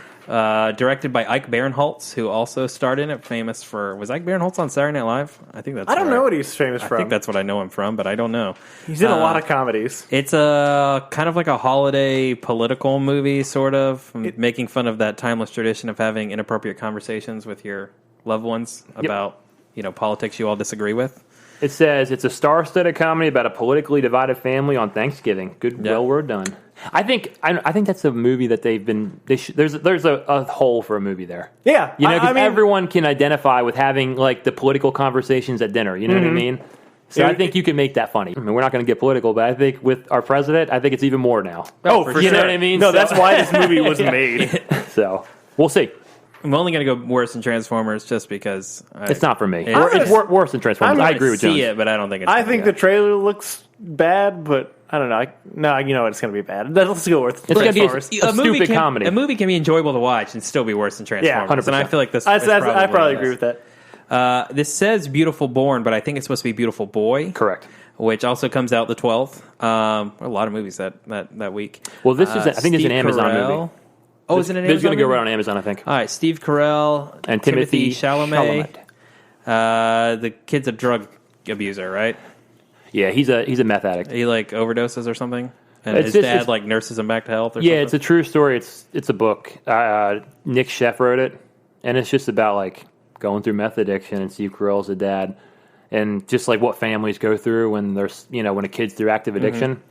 Directed by Ike Barinholtz, who also starred in it, famous for... Was Ike Barinholtz on Saturday Night Live? I think that's I don't know what he's famous from. I think that's what I know him from, but I don't know. He's in a lot of comedies. It's a kind of like a holiday political movie, sort of, making fun of that timeless tradition of having inappropriate conversations with your loved ones about politics you all disagree with. It says it's a star-studded comedy about a politically divided family on Thanksgiving. Well, we're done. I think that's a movie that they've been. There's a hole for a movie there. Yeah, because everyone can identify with having like the political conversations at dinner. You know what I mean? So I think you can make that funny. I mean, we're not going to get political, but I think with our president, I think it's even more now. Oh, for sure. You know what I mean? No, that's why this movie was made. So we'll see. I'm only going to go worse than Transformers just because... It's not for me. It's worse than Transformers. I agree with Jones. See it, but I don't think it's... I think the trailer looks bad, but I don't know. You know what? It's going to be bad. Let's go with Transformers. It's going to be a stupid comedy. A movie can be enjoyable to watch and still be worse than Transformers. Yeah, 100%. And I feel like this... I probably agree with that. This says Beautiful Born, but I think it's supposed to be Beautiful Boy. Correct. Which also comes out the 12th. A lot of movies that week. Well, this is I think it's an Amazon movie. Oh, is it an Amazon? It's going to go right on Amazon, I think. All right, Steve Carell and Timothy Chalamet. The kid's a drug abuser, right? Yeah, he's a meth addict. He like overdoses or something, and his dad like nurses him back to health. Or something? It's a true story. It's a book. Nick Sheff wrote it, and it's just about like going through meth addiction. And Steve Carell's a dad, and just like what families go through when there's when a kid's through active addiction. Mm-hmm.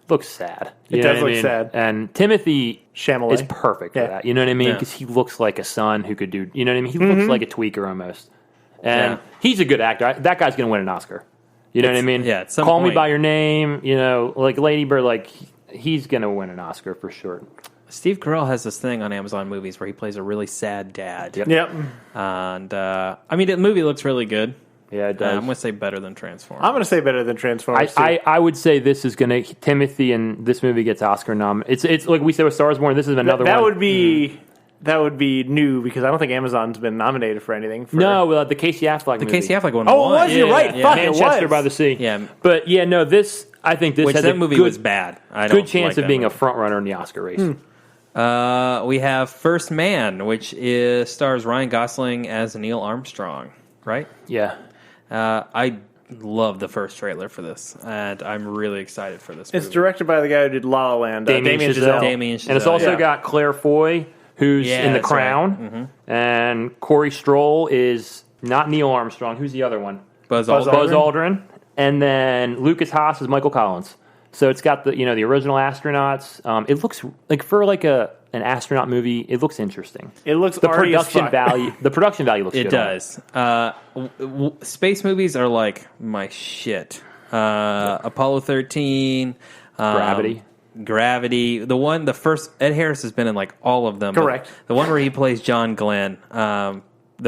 Looks sad. It does look sad. And Timothy Chalamet is perfect for that. You know what I mean? Because he looks like a son who could do. You know what I mean? He looks like a tweaker almost. And he's a good actor. That guy's going to win an Oscar. You know what I mean? Yeah. At some Call point. Me by Your Name. Like Lady Bird. Like he's going to win an Oscar for sure. Steve Carell has this thing on Amazon Movies where he plays a really sad dad. Yep. And the movie looks really good. Yeah, it does. I'm going to say better than Transformers. I'm going to say better than Transformers. I would say this is going to Timothy, and this movie gets Oscar nominated. It's like we said with Star is Born. This is another one. That would be new because I don't think Amazon's been nominated for anything. No, the Casey Affleck movie. The Casey Affleck one. Oh, it was. You're right. Fuck, Manchester it was. by the Sea. Yeah, but this I think this has that movie was bad. Good chance of being a front runner in the Oscar race. We have First Man, which stars Ryan Gosling as Neil Armstrong. Right? Yeah. I love the first trailer for this, and I'm really excited for this movie. It's directed by the guy who did La La Land, Damien Chazelle. Damien Chazelle. And it's also got Claire Foy, who's in The Crown, right. and Corey Stroll is not Neil Armstrong. Who's the other one? Buzz Aldrin. And then Lucas Haas is Michael Collins. So it's got the the original astronauts. It looks like for an astronaut movie, it looks interesting. It looks the production value. The production value looks good. It does. Space movies are like my shit. Apollo 13, Gravity. The first Ed Harris has been in like all of them. Correct. The one where he plays John Glenn, The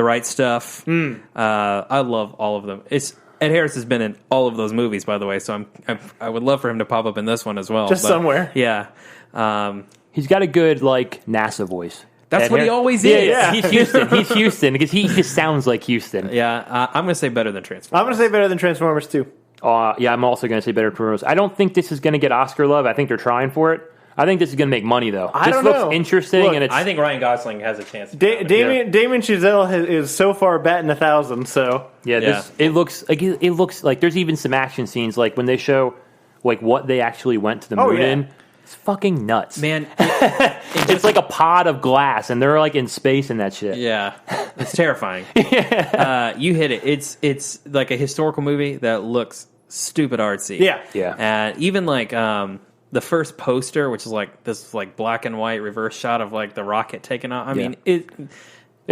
Right Stuff. I love all of them. Ed Harris has been in all of those movies, by the way. So I would love for him to pop up in this one as well. Just somewhere. Yeah. He's got a good NASA voice. That's what he always is. Yeah. He's Houston because he just sounds like Houston. Yeah, I'm going to say better than Transformers. I'm going to say better than Transformers 2. I'm also going to say better than Transformers. I don't think this is going to get Oscar love. I think they're trying for it. I think this is going to make money, though. This looks interesting. Look, and I think Ryan Gosling has a chance. Damien Chazelle is so far batting 1,000. So it looks like there's even some action scenes like when they show like what they actually went to the moon in. It's fucking nuts, man. It's like a pod of glass, and they're like in space and that shit. Yeah, it's terrifying. You hit it. It's like a historical movie that looks stupid artsy. Yeah. And even like the first poster, which is like this like black and white reverse shot of like the rocket taking off. I mean, it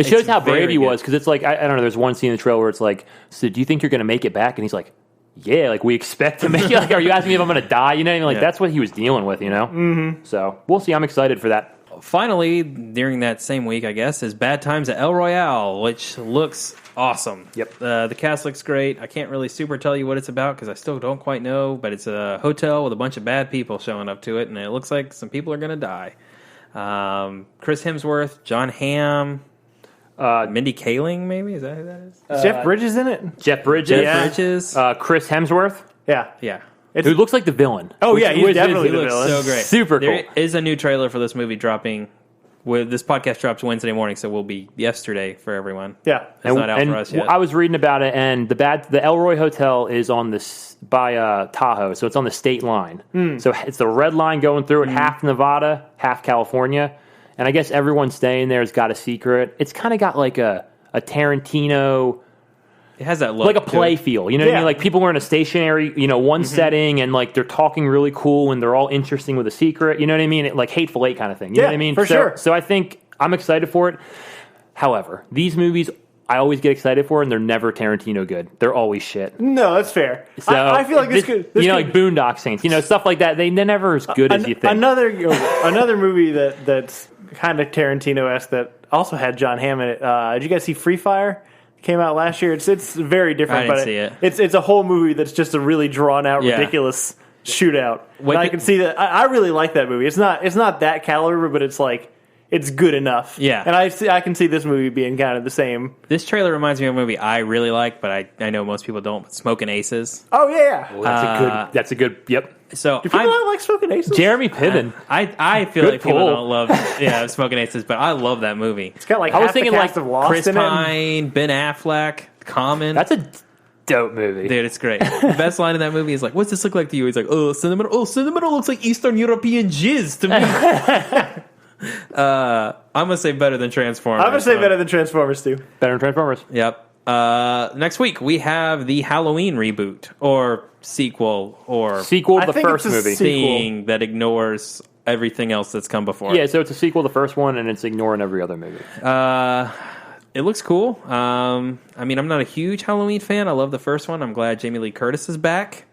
shows how brave he was because it's like I don't know. There's one scene in the trailer where it's like, so do you think you're going to make it back? And he's like, yeah, like we expect to make it. Like, are you asking me if I'm going to die? You know what I mean? Like that's what he was dealing with, Mm-hmm. So we'll see. I'm excited for that. Finally, during that same week, I guess, is Bad Times at El Royale, which looks awesome. Yep. The cast looks great. I can't really super tell you what it's about because I still don't quite know, but it's a hotel with a bunch of bad people showing up to it, and it looks like some people are going to die. Chris Hemsworth, John Hamm, Mindy Kaling, maybe? Is that who that is? Jeff Bridges in it? Jeff Bridges. Chris Hemsworth. Yeah. Who looks like the villain. Oh, yeah, he's definitely the villain. So great. Super cool. There is a new trailer for this movie dropping. This podcast drops Wednesday morning, so we'll be yesterday for everyone. Yeah. It's not out for us yet. I was reading about it, and the Elroy Hotel is on by Tahoe, so it's on the state line. So it's the red line going through it, half Nevada, half California. And I guess everyone staying there has got a secret. It's kind of got like a Tarantino... It has that look, like a play feel, you know what I mean? Like people are in a stationary, one setting, and like they're talking really cool, and they're all interesting with a secret. You know what I mean? Like Hateful Eight kind of thing. You know what I mean? For sure. So I think I'm excited for it. However, these movies I always get excited for, and they're never Tarantino good. They're always shit. No, that's fair. So I feel like this could, like Boondock Saints, stuff like that. They're never as good as you think. Another movie that's kind of Tarantino-esque that also had John Hamm in it. Did you guys see Free Fire? Came out last year. It's very different. I didn't see it. It's a whole movie that's just a really drawn out, ridiculous shootout. I can see that. I really like that movie. It's not that caliber, but it's like it's good enough. Yeah, and I can see this movie being kind of the same. This trailer reminds me of a movie I really like, but I know most people don't. Smoking Aces. Oh yeah. Well, that's a good. Yep. So do people not like Smoking Aces? Jeremy Piven. I feel like people don't love Smoking Aces, but I love that movie. It's got like I was thinking like of Lost Chris in Pine, Ben Affleck, Common. That's a dope movie, dude. It's great. The best line in that movie is like, "What's this look like to you?" He's like, "Oh, cinnamon. Oh, cinnamon looks like Eastern European jizz to me." I'm gonna say better than Transformers. I'm gonna say better than Transformers too. Better than Transformers. Yep. Next week we have the Halloween reboot or sequel to the first movie thing that ignores everything else that's come before. Yeah, so it's a sequel to the first one, and it's ignoring every other movie. It looks cool. I mean, I'm not a huge Halloween fan. I love the first one. I'm glad Jamie Lee Curtis is back.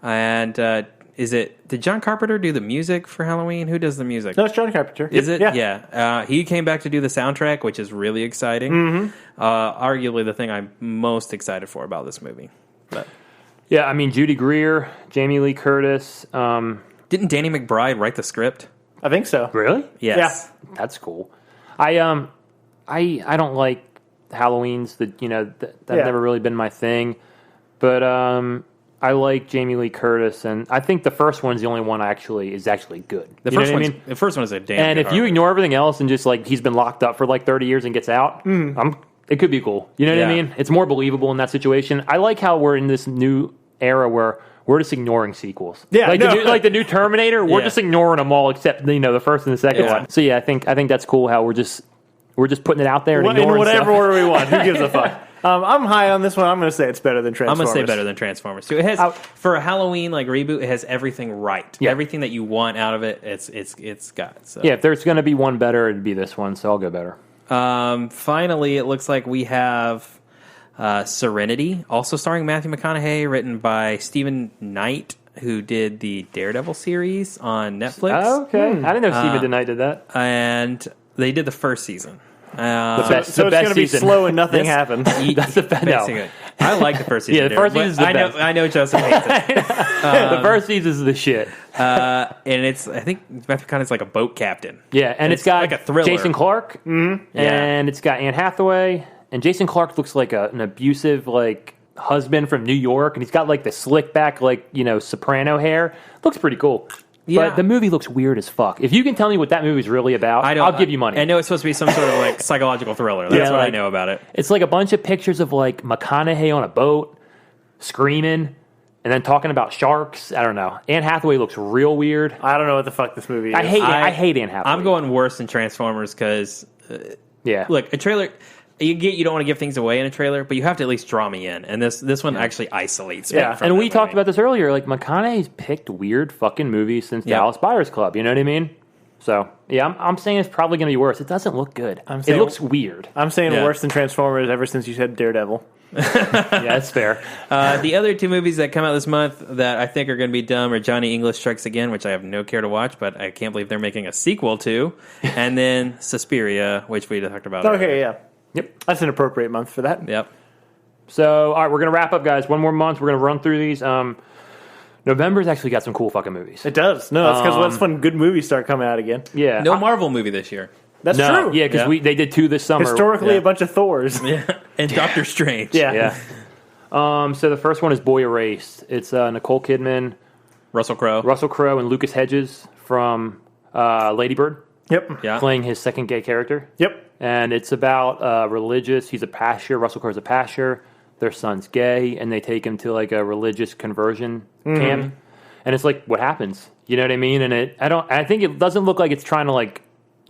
And did John Carpenter do the music for Halloween? Who does the music? No, it's John Carpenter. Is it? Yeah. He came back to do the soundtrack, which is really exciting. Mm-hmm. Arguably the thing I'm most excited for about this movie. But yeah, I mean, Judy Greer, Jamie Lee Curtis. Didn't Danny McBride write the script? I think so. Really? Yes. Yeah. That's cool. I don't like Halloweens. That's never really been my thing. But I like Jamie Lee Curtis, and I think the first one's the only one is actually good. The first one is a damn. And if you ignore everything else and just like he's been locked up for like 30 years and gets out, I'm It could be cool. You know what I mean? It's more believable in that situation. I like how we're in this new era where we're just ignoring sequels. Yeah, like the new Terminator. We're just ignoring them all except the first and the second one. So I think that's cool how we're just putting it out there and ignoring in whatever stuff. order we want. Who gives a fuck? I'm high on this one. I'm going to say it's better than Transformers. I'm going to say better than Transformers too. It has for a Halloween reboot. It has everything right. Yeah. Everything that you want out of it. It's got. So. Yeah, if there's going to be one better, it'd be this one. So I'll go better. Finally, it looks like we have Serenity, also starring Matthew McConaughey, written by Stephen Knight, who did the Daredevil series on Netflix. Oh, okay. I didn't know Stephen Knight did that. And they did the first season. So it's going to be slow and nothing happens. That's the best. No. I like the first season. Yeah, the first season is the best. I know Joseph hates it. The first season is the shit. And I think Matthew McConaughey's like a boat captain. Yeah, and it's got like a thriller. Jason Clarke, and it's got Anne Hathaway, and Jason Clarke looks like an abusive husband from New York, and he's got the slick back soprano hair. Looks pretty cool. Yeah. But the movie looks weird as fuck. If you can tell me what that movie's really about, I'll give you money. I know it's supposed to be some sort of psychological thriller. That's what I know about it. It's a bunch of pictures of McConaughey on a boat, screaming, and then talking about sharks. I don't know. Anne Hathaway looks real weird. I don't know what the fuck this movie is. I hate Anne Hathaway. I'm going worse than Transformers because, look, a trailer. You don't want to give things away in a trailer, but you have to at least draw me in. And this one actually isolates me. Yeah, and we talked about this earlier. McConaughey's picked weird fucking movies since Dallas Buyers Club. You know what I mean? So, I'm saying it's probably going to be worse. It doesn't look good. It looks weird. I'm saying worse than Transformers ever since you said Daredevil. Yeah, that's fair. The other two movies that come out this month that I think are going to be dumb are Johnny English Strikes Again, which I have no care to watch, but I can't believe they're making a sequel to, and then Suspiria, which we talked about earlier. Okay, yeah. Yep. That's an appropriate month for that. Yep. So, all right, we're going to wrap up, guys. One more month. We're going to run through these. November's actually got some cool fucking movies. It does. No, that's because when good movies start coming out again. Yeah. No Marvel movie this year. That's true. Yeah, because they did 2 this summer. Historically, a bunch of Thors. Yeah. And Doctor Strange. Yeah. So the first one is Boy Erased. It's Nicole Kidman, Russell Crowe, and Lucas Hedges from Lady Bird. Yep. Yeah. Playing his second gay character. Yep. And it's about religious. He's a pastor. Russell Crowe's a pastor. Their son's gay, and they take him to a religious conversion camp. And it's what happens. You know what I mean? And I think it doesn't look like it's trying to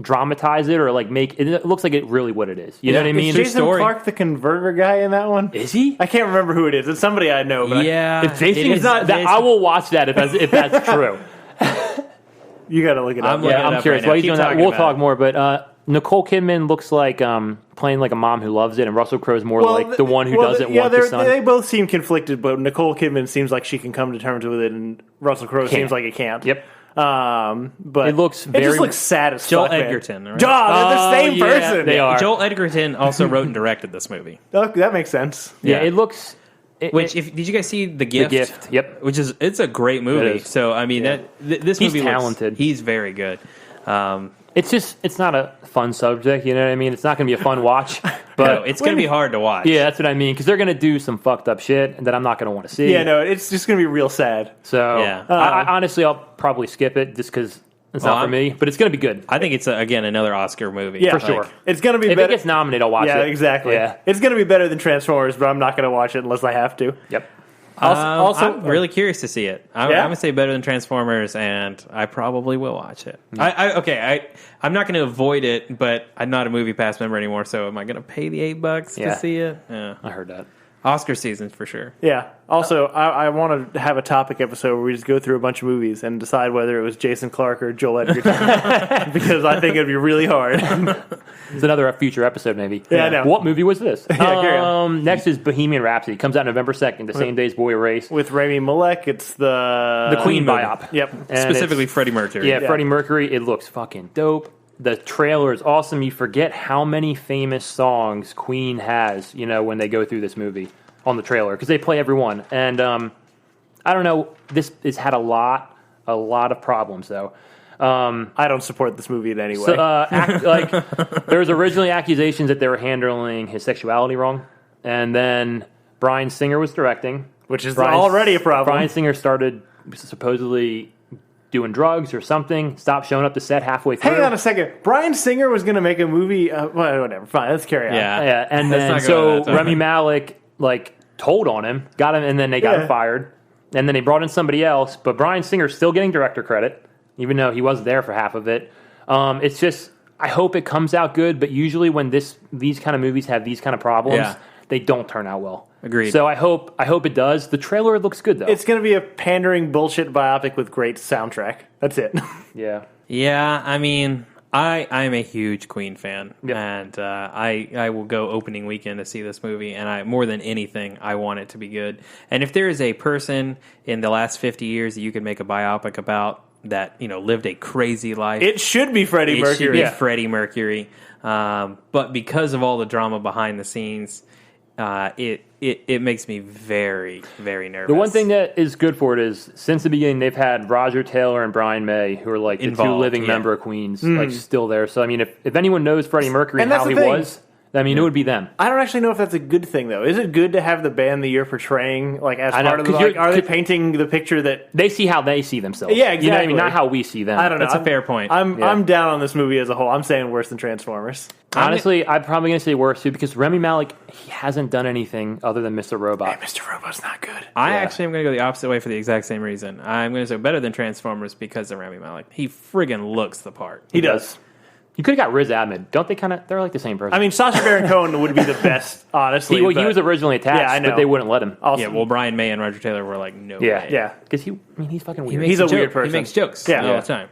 dramatize it or make it. It looks like it really what it is. You know what I mean? Is Jason Clarke the converter guy in that one? Is he? I can't remember who it is. It's somebody I know. But if Jason is not, I will watch that if that's true. You got to look it up. I'm curious. While he's doing that, we'll talk more. But Nicole Kidman looks like playing a mom who loves it, and Russell Crowe's more the one who doesn't want the son. They both seem conflicted, but Nicole Kidman seems like she can come to terms with it, and Russell Crowe seems like he can't. Yep. But it just looks sad as Joel fuck. Edgerton. Right? They're the same person. They are. Joel Edgerton also wrote and directed this movie. Oh, that makes sense. Yeah, it looks. Did you guys see The Gift? The Gift, yep. It's a great movie. So I mean this movie talented. He's very good. It's not a fun subject, you know what I mean? It's not going to be a fun watch, but no, it's going to be hard to watch. Yeah, that's what I mean, because they're going to do some fucked up shit that I'm not going to want to see. Yeah, no, it's just going to be real sad. So I honestly, I'll probably skip it just because it's not for me, but it's going to be good. I think it's again another Oscar movie. Yeah, for sure. It's going to be if better. It gets nominated, I'll watch it. Yeah, exactly. Yeah. It's going to be better than Transformers, but I'm not going to watch it unless I have to. Yep. Also, I'm really curious to see it. I'm going to say better than Transformers, and I probably will watch it. I'm not going to avoid it, but I'm not a Movie Pass member anymore, so am I going to pay the $8 to see it? Yeah. I heard that. Oscar season for sure. Yeah. Also, I want to have a topic episode where we just go through a bunch of movies and decide whether it was Jason Clarke or Joel Edgerton. Because I think it'd be really hard. It's another future episode, maybe. Yeah, I know. What movie was this? Carry on. Next is Bohemian Rhapsody. Comes out November 2nd, the same day as Boy Erased. With Rami Malek, it's the Queen movie. biop. Yep. And specifically Freddie Mercury. Yeah, Freddie Mercury. It looks fucking dope. The trailer is awesome. You forget how many famous songs Queen has, when they go through this movie on the trailer, because they play every one. And I don't know, this has had a lot of problems, though. I don't support this movie in any way. So, there was originally accusations that they were handling his sexuality wrong, and then Bryan Singer was directing, which is already a problem. Bryan Singer started supposedly doing drugs or something, stopped showing up to set halfway through. Hang on a second. Bryan Singer was going to make a movie. Well, whatever. Fine. Let's carry on. Yeah. And Let's then not go so that Rami Malek told on him, got him, and then they got him fired. And then they brought in somebody else. But Bryan Singer's still getting director credit, even though he wasn't there for half of it. It's just, I hope it comes out good. But usually when these kind of movies have these kind of problems, they don't turn out well. Agreed. So I hope it does. The trailer looks good though. It's going to be a pandering bullshit biopic with great soundtrack. That's it. Yeah. Yeah, I mean, I'm a huge Queen fan, Yep. and I will go opening weekend to see this movie, and more than anything, I want it to be good. And if there is a person in the last 50 years that you could make a biopic about that, lived a crazy life, It should be Freddie Mercury. It should be Freddie Mercury. But because of all the drama behind the scenes, it makes me very, very nervous. The one thing that is good for it is, since the beginning, they've had Roger Taylor and Brian May, who are the two living member of Queens, still there. So, I mean, if anyone knows Freddie Mercury and how he was, I mean, it would be them. I don't actually know if that's a good thing, though. Is it good to have the band that you're portraying, as part of the, are they painting the picture that... They see how they see themselves. Yeah, exactly. You know what I mean? Not how we see them. I don't know. That's a fair point. I'm down on this movie as a whole. I'm saying worse than Transformers. Honestly, I'm probably going to say worse, too, because Rami Malek, he hasn't done anything other than Mr. Robot. Hey, Mr. Robot's not good. I actually am going to go the opposite way for the exact same reason. I'm going to say better than Transformers because of Rami Malek. He friggin' looks the part. He does. You could have got Riz Ahmed. Don't they they're like the same person? I mean, Sacha Baron Cohen would be the best, honestly. he was originally attached, Yeah, I know. but they wouldn't let him. Also, Yeah, well, Brian May and Roger Taylor were like, no way. yeah. Because he's fucking weird. He's a weird person. He makes jokes Yeah. all the time.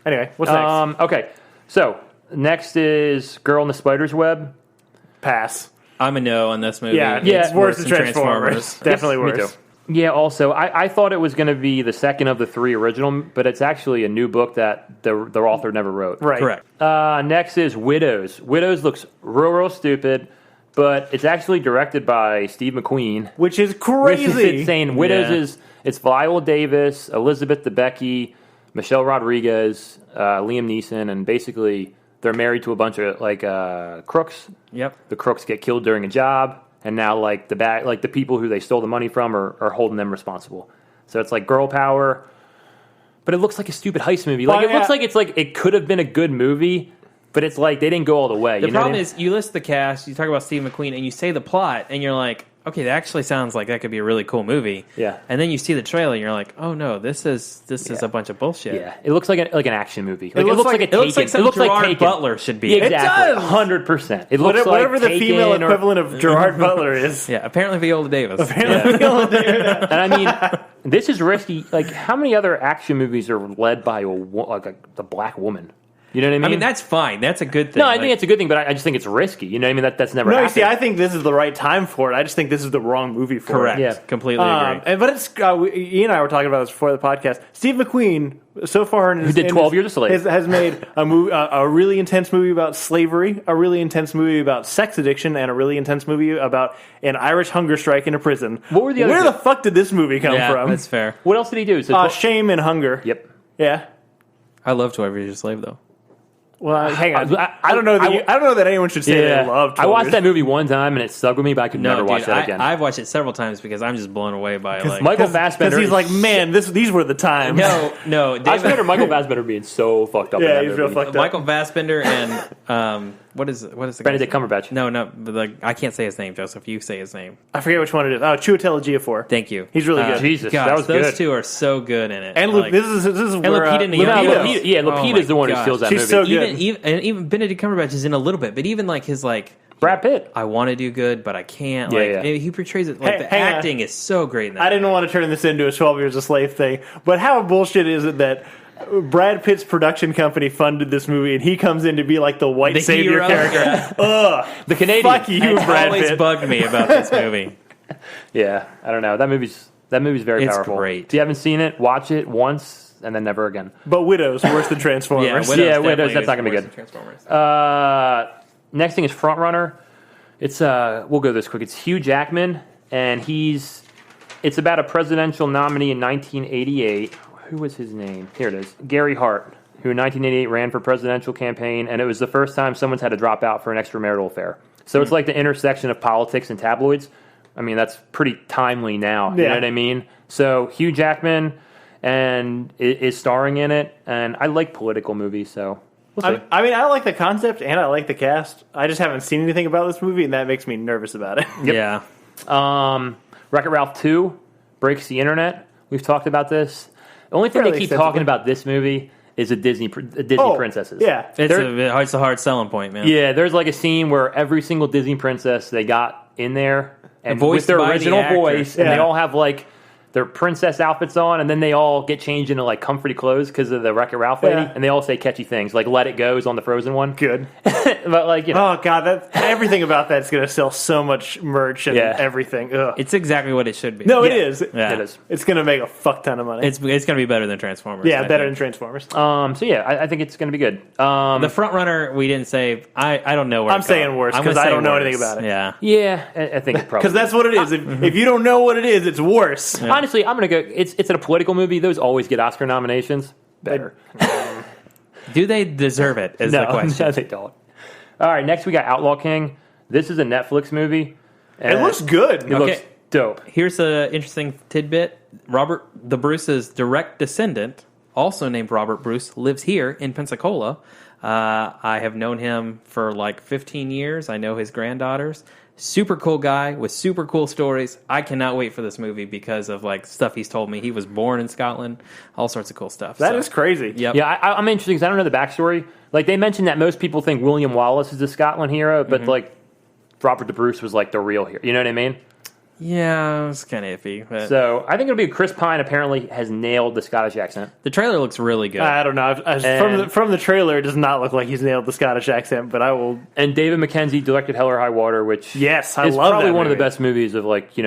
Anyway, what's next? Okay, so next is Girl in the Spider's Web. Pass. I'm a no on this movie. Yeah, It's worse than Transformers. Definitely Me worse. too. Yeah, also, I thought it was going to be the second of the three original, but it's actually a new book that the author never wrote. Right. Correct. Next is Widows. Widows looks real stupid, but it's actually directed by Steve McQueen. Which is Which crazy. is insane. Widows it's Viola Davis, Elizabeth Debicki, Michelle Rodriguez, Liam Neeson, and basically they're married to a bunch of crooks. Yep. The crooks get killed during a job. And now, the people who they stole the money from are holding them responsible. So it's like girl power, but it looks like a stupid heist movie. Looks like it could have been a good movie, but it's like they didn't go all the way. The problem is, you list the cast, you talk about Steve McQueen, and you say the plot, and you're like, okay, that actually sounds like that could be a really cool movie. Yeah. And then you see the trailer, and you're like, oh no, this is a bunch of bullshit. Yeah, it looks like an action movie. It looks like something Gerard Butler should be. Yeah, exactly, does. 100%. It looks Whatever like the female equivalent of Gerard Butler is. Yeah, apparently Viola Davis. And I mean, this is risky. Like, how many other action movies are led by a black woman? You know what I mean? I mean, that's fine. That's a good thing. No, I think it's a good thing, but I just think it's risky. You know what I mean? That's never No, you happened. see, I think this is the right time for it. I just think this is the wrong movie for correct. it. Yeah, completely agree. But it's Ian and I were talking about this before the podcast. Steve McQueen, so far in his, did 12 Years a Slave, has made a really intense movie about slavery, a really intense movie about sex addiction, and a really intense movie about an Irish hunger strike in a prison. What were the other Where the fuck did this movie come from? That's fair. What else did he do? So Shame and Hunger. Yep. Yeah. I love 12 Years a Slave, though. Well, hang on. I don't know that I don't know that anyone should say they love 12 I watched Years. that movie one time and it stuck with me, but I could never watch that again. I've watched it several times because I'm just blown away by it. Michael Fassbender. Because he's like, man, these were the times. No. I just remember Michael Fassbender being so fucked up. Yeah, in that he's real movie. fucked up. Michael Fassbender and what is the Benedict Cumberbatch. No, but I can't say his name, Joseph. You say his name. I forget which one it is. Oh, Chiwetel Ejiofor. Thank you. He's really good. Jesus, Gosh, that was those good. two are so good in it. And this is and where Lupita Lupita. Nyong'o. Lupita is the one who steals that She's movie. so good. Even Benedict Cumberbatch is in a little bit, but even like his Brad Pitt. I want to do good, but I can't. Yeah, He portrays it like the hang on. acting is so great in that. I didn't want to turn this into a 12 Years a Slave thing, but how bullshit is it that Brad Pitt's production company funded this movie and he comes in to be like the white The savior hero? character? Ugh. The Canadian. Fuck you, It's Brad always Pitt. bugged me about this movie. Yeah, I don't know. That movie's very It's powerful. great. If you haven't seen it, watch it once and then never again. But Widows, worse than Transformers. Widows, that's not gonna be good. Transformers. Next thing is Frontrunner. It's we'll go this quick. It's Hugh Jackman, and it's about a presidential nominee in 1988. Who was his name? Here it is. Gary Hart, who in 1988 ran for presidential campaign, and it was the first time someone's had to drop out for an extramarital affair. So it's like the intersection of politics and tabloids. I mean, that's pretty timely now. You know what I mean? So Hugh Jackman and is starring in it. And I like political movies, so we'll see. I mean, I like the concept and I like the cast. I just haven't seen anything about this movie, and that makes me nervous about it. Yeah. Wreck-It Ralph 2 breaks the internet. We've talked about this. The only thing Fairly they keep extensively. talking about this movie is a Disney princesses. Yeah. It's a hard selling point, man. Yeah, there's like a scene where every single Disney princess they got in there and Voiced with their by the original actor. voice, and they Yeah. all have like their princess outfits on, and then they all get changed into like comfy clothes because of the Wreck-It Ralph lady, Yeah. and they all say catchy things like "Let It Go" is on the Frozen one. Good. But like, you know, Oh, God. Everything about that's going to sell so much merch and Yeah. everything. Ugh. It's exactly what it should be. No, it Yeah. is. Yeah. it is. It's going to make a fuck ton of money. It's going to be better than Transformers. yeah, I better than think. Transformers. So yeah, I think it's going to be good. The front runner we didn't say. I don't know where I'm saying worse, 'cause I don't know anything about it. Yeah. Yeah, I think it probably Because that's what it is. If you don't know what it is, it's worse. honestly, I'm going to go. It's in a political movie. Those always get Oscar nominations. Better. Do they deserve it? Is the question. No, they don't. All right, next we got Outlaw King. This is a Netflix movie. It looks good. It looks dope. Here's an interesting tidbit. Robert the Bruce's direct descendant, also named Robert Bruce, lives here in Pensacola. I have known him for like 15 years. I know his granddaughters. Super cool guy with super cool stories. I cannot wait for this movie because of like stuff he's told me. He was born in Scotland. All sorts of cool stuff. That is crazy. Yep. Yeah, I'm interested because I don't know the backstory. Like, they mentioned that most people think William Wallace is the Scotland hero, but like Robert the Bruce was like the real hero. You know what I mean? Yeah, it's kind of iffy. But So I think it'll be Chris Pine apparently has nailed the Scottish accent. the trailer looks really good. I don't know. From the trailer, it does not look like he's nailed the Scottish accent, but I will. And David Mackenzie directed Hell or High Water, which Yes, I is love probably that one of the movie. best movies of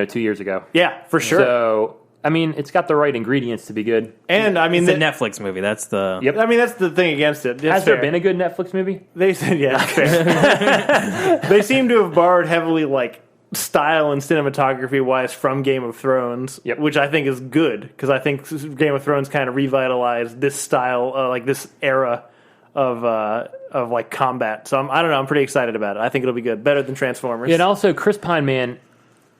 2 years ago. Yeah, for sure. So, I mean, it's got the right ingredients to be good. And I mean, It's a Netflix movie. That's the... Yep. I mean, that's the thing against it. Has there been a good Netflix movie? They said, yeah, fair. They seem to have borrowed heavily, style and cinematography wise from Game of Thrones, Yep. which I think is good because I think Game of Thrones kind of revitalized this style, this era of combat. So I don't know. I'm pretty excited about it. I think it'll be good, better than Transformers. Yeah, and also Chris Pine, man,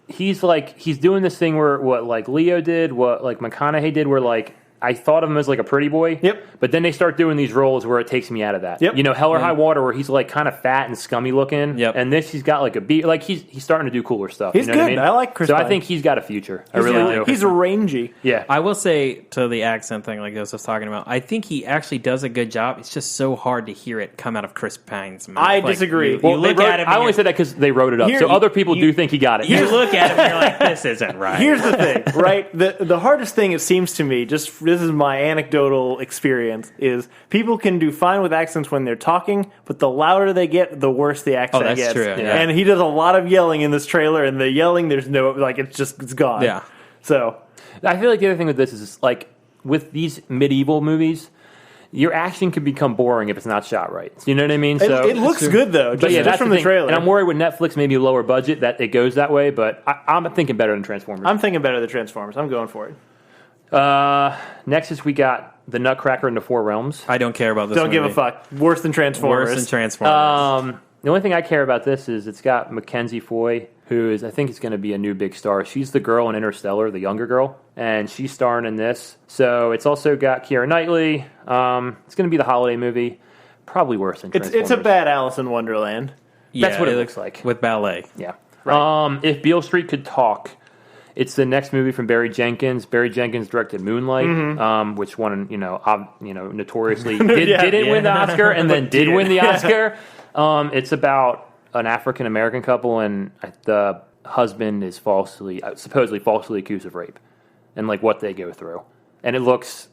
he's doing this thing where what Leo did, what McConaughey did, where I thought of him as a pretty boy. Yep. But then they start doing these roles where it takes me out of that. Yep. Hell or High Water, where he's kind of fat and scummy looking. Yep. And this, he's got a beat. He's starting to do cooler stuff. He's you know what I good. mean? I like Chris So Pine. I think he's got a future. I really do. He's rangy. Yeah. I will say to the accent thing, like Joseph was talking about, I think he actually does a good job. It's just so hard to hear it come out of Chris Pine's mouth. I disagree. You, Well, look at him. I and only said that because they wrote it up. Here- so other people you- do think he got it. you look at him and you're like, this isn't right. Here's the thing, right? The hardest thing, it seems to me, this is my anecdotal experience, is people can do fine with accents when they're talking, but the louder they get, the worse the accent that's gets. true, yeah. And he does a lot of yelling in this trailer, and the yelling, there's no, it's gone. Yeah. So, I feel like the other thing with this is with these medieval movies, your action can become boring if it's not shot right. You know what I mean? it looks good, though, But just, yeah, just that's from the the thing. trailer. And I'm worried with Netflix, maybe lower budget, that it goes that way. But I'm thinking better than Transformers. I'm thinking better than Transformers. I'm going for it. Next is we got The Nutcracker and the Four Realms. I don't care about this Don't give a movie. fuck. Worse than Transformers. Worse than Transformers. The only thing I care about this is it's got Mackenzie Foy, who is, I think, is going to be a new big star. She's the girl in Interstellar, the younger girl, and she's starring in this. So it's also got Keira Knightley. It's going to be the holiday movie. Probably worse than Transformers. It's a bad Alice in Wonderland. That's what it look- looks like. With ballet. Yeah. If Beale Street Could Talk, it's the next movie from Barry Jenkins. Barry Jenkins directed Moonlight, which won, notoriously didn't win the Oscar and then did win the Oscar. It's about an African American couple, and the husband is supposedly falsely accused of rape, and what they go through, and it looks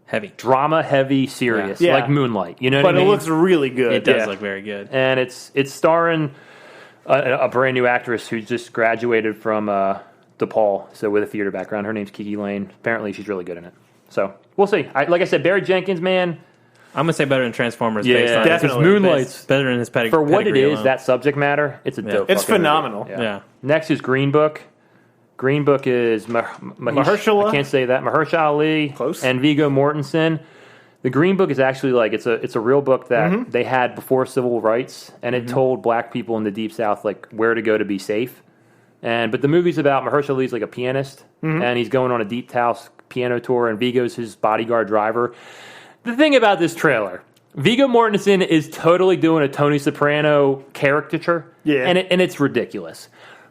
Heavy. drama heavy, serious, Yeah. like Moonlight. You know what But I mean? it looks really good. It does Yeah. look very good. And it's starring a brand new actress who just graduated from DePaul, so with a theater background. Her name's Kiki Lane. Apparently, she's really good in it. So we'll see. Like I said, Barry Jenkins, man. I'm going to say better than Transformers Yeah, based on definitely. Moonlight's better than his for what it pedigree is. alone. That subject matter, it's a dope. It's fucking movie. phenomenal. Yeah. Next is Green Book. Green Book is Mahershala? I can't say that. Mahershala Ali. Close. And Viggo Mortensen. The Green Book is actually it's a real book that they had before civil rights, and it told black people in the Deep South where to go to be safe. But the movie's about Mahershala Ali's a pianist, and he's going on a deep house piano tour, and Viggo's his bodyguard driver. The thing about this trailer, Viggo Mortensen is totally doing a Tony Soprano caricature, and it's ridiculous.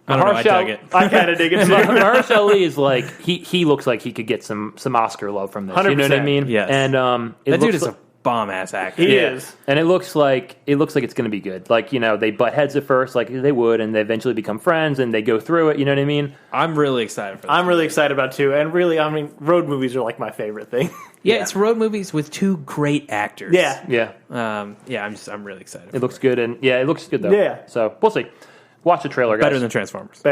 I don't know, I dug it. I kind of dig it too. Mahershala Ali is like he looks like he could get some Oscar love from this. 100%. You know what I mean? Yes. And that dude is a bomb ass actor. He is. And it looks like it's going to be good. Like, you know, they butt heads at first, like they would, and they eventually become friends, and they go through it. You know what I mean? I'm really excited for this. I'm really excited about it too. And really, I mean, road movies are like my favorite thing. Yeah, it's road movies with two great actors. Yeah. I'm really excited. It looks good, and it looks good though. Yeah. So we'll see. Watch the trailer, guys. Better than Transformers.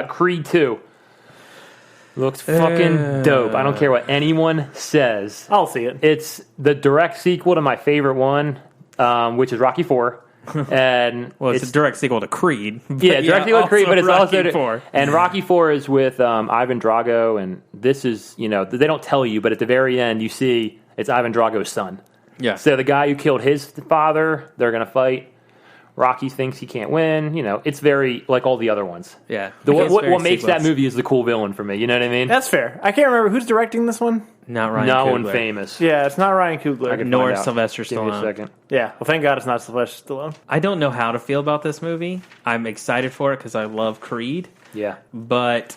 Creed 2 looks fucking dope. I don't care what anyone says. I'll see it. It's the direct sequel to my favorite one, which is Rocky 4. And it's a direct sequel to Creed. Yeah, direct sequel to Creed, but it's Rocky also 4. And Rocky 4 is with Ivan Drago, and this is, you know, they don't tell you, but at the very end you see it's Ivan Drago's son. Yeah. So the guy who killed his father, they're going to fight. Rocky thinks he can't win. You know, it's very like all the other ones. Yeah. What makes that movie is the cool villain for me. You know what I mean? That's fair. I can't remember who's directing this one. Not Ryan No Coogler. one famous. Yeah, it's not Ryan Coogler. Nor Sylvester Give me a Stallone. second. Yeah, well, thank God it's not Sylvester Stallone. I don't know how to feel about this movie. I'm excited for it because I love Creed, Yeah. but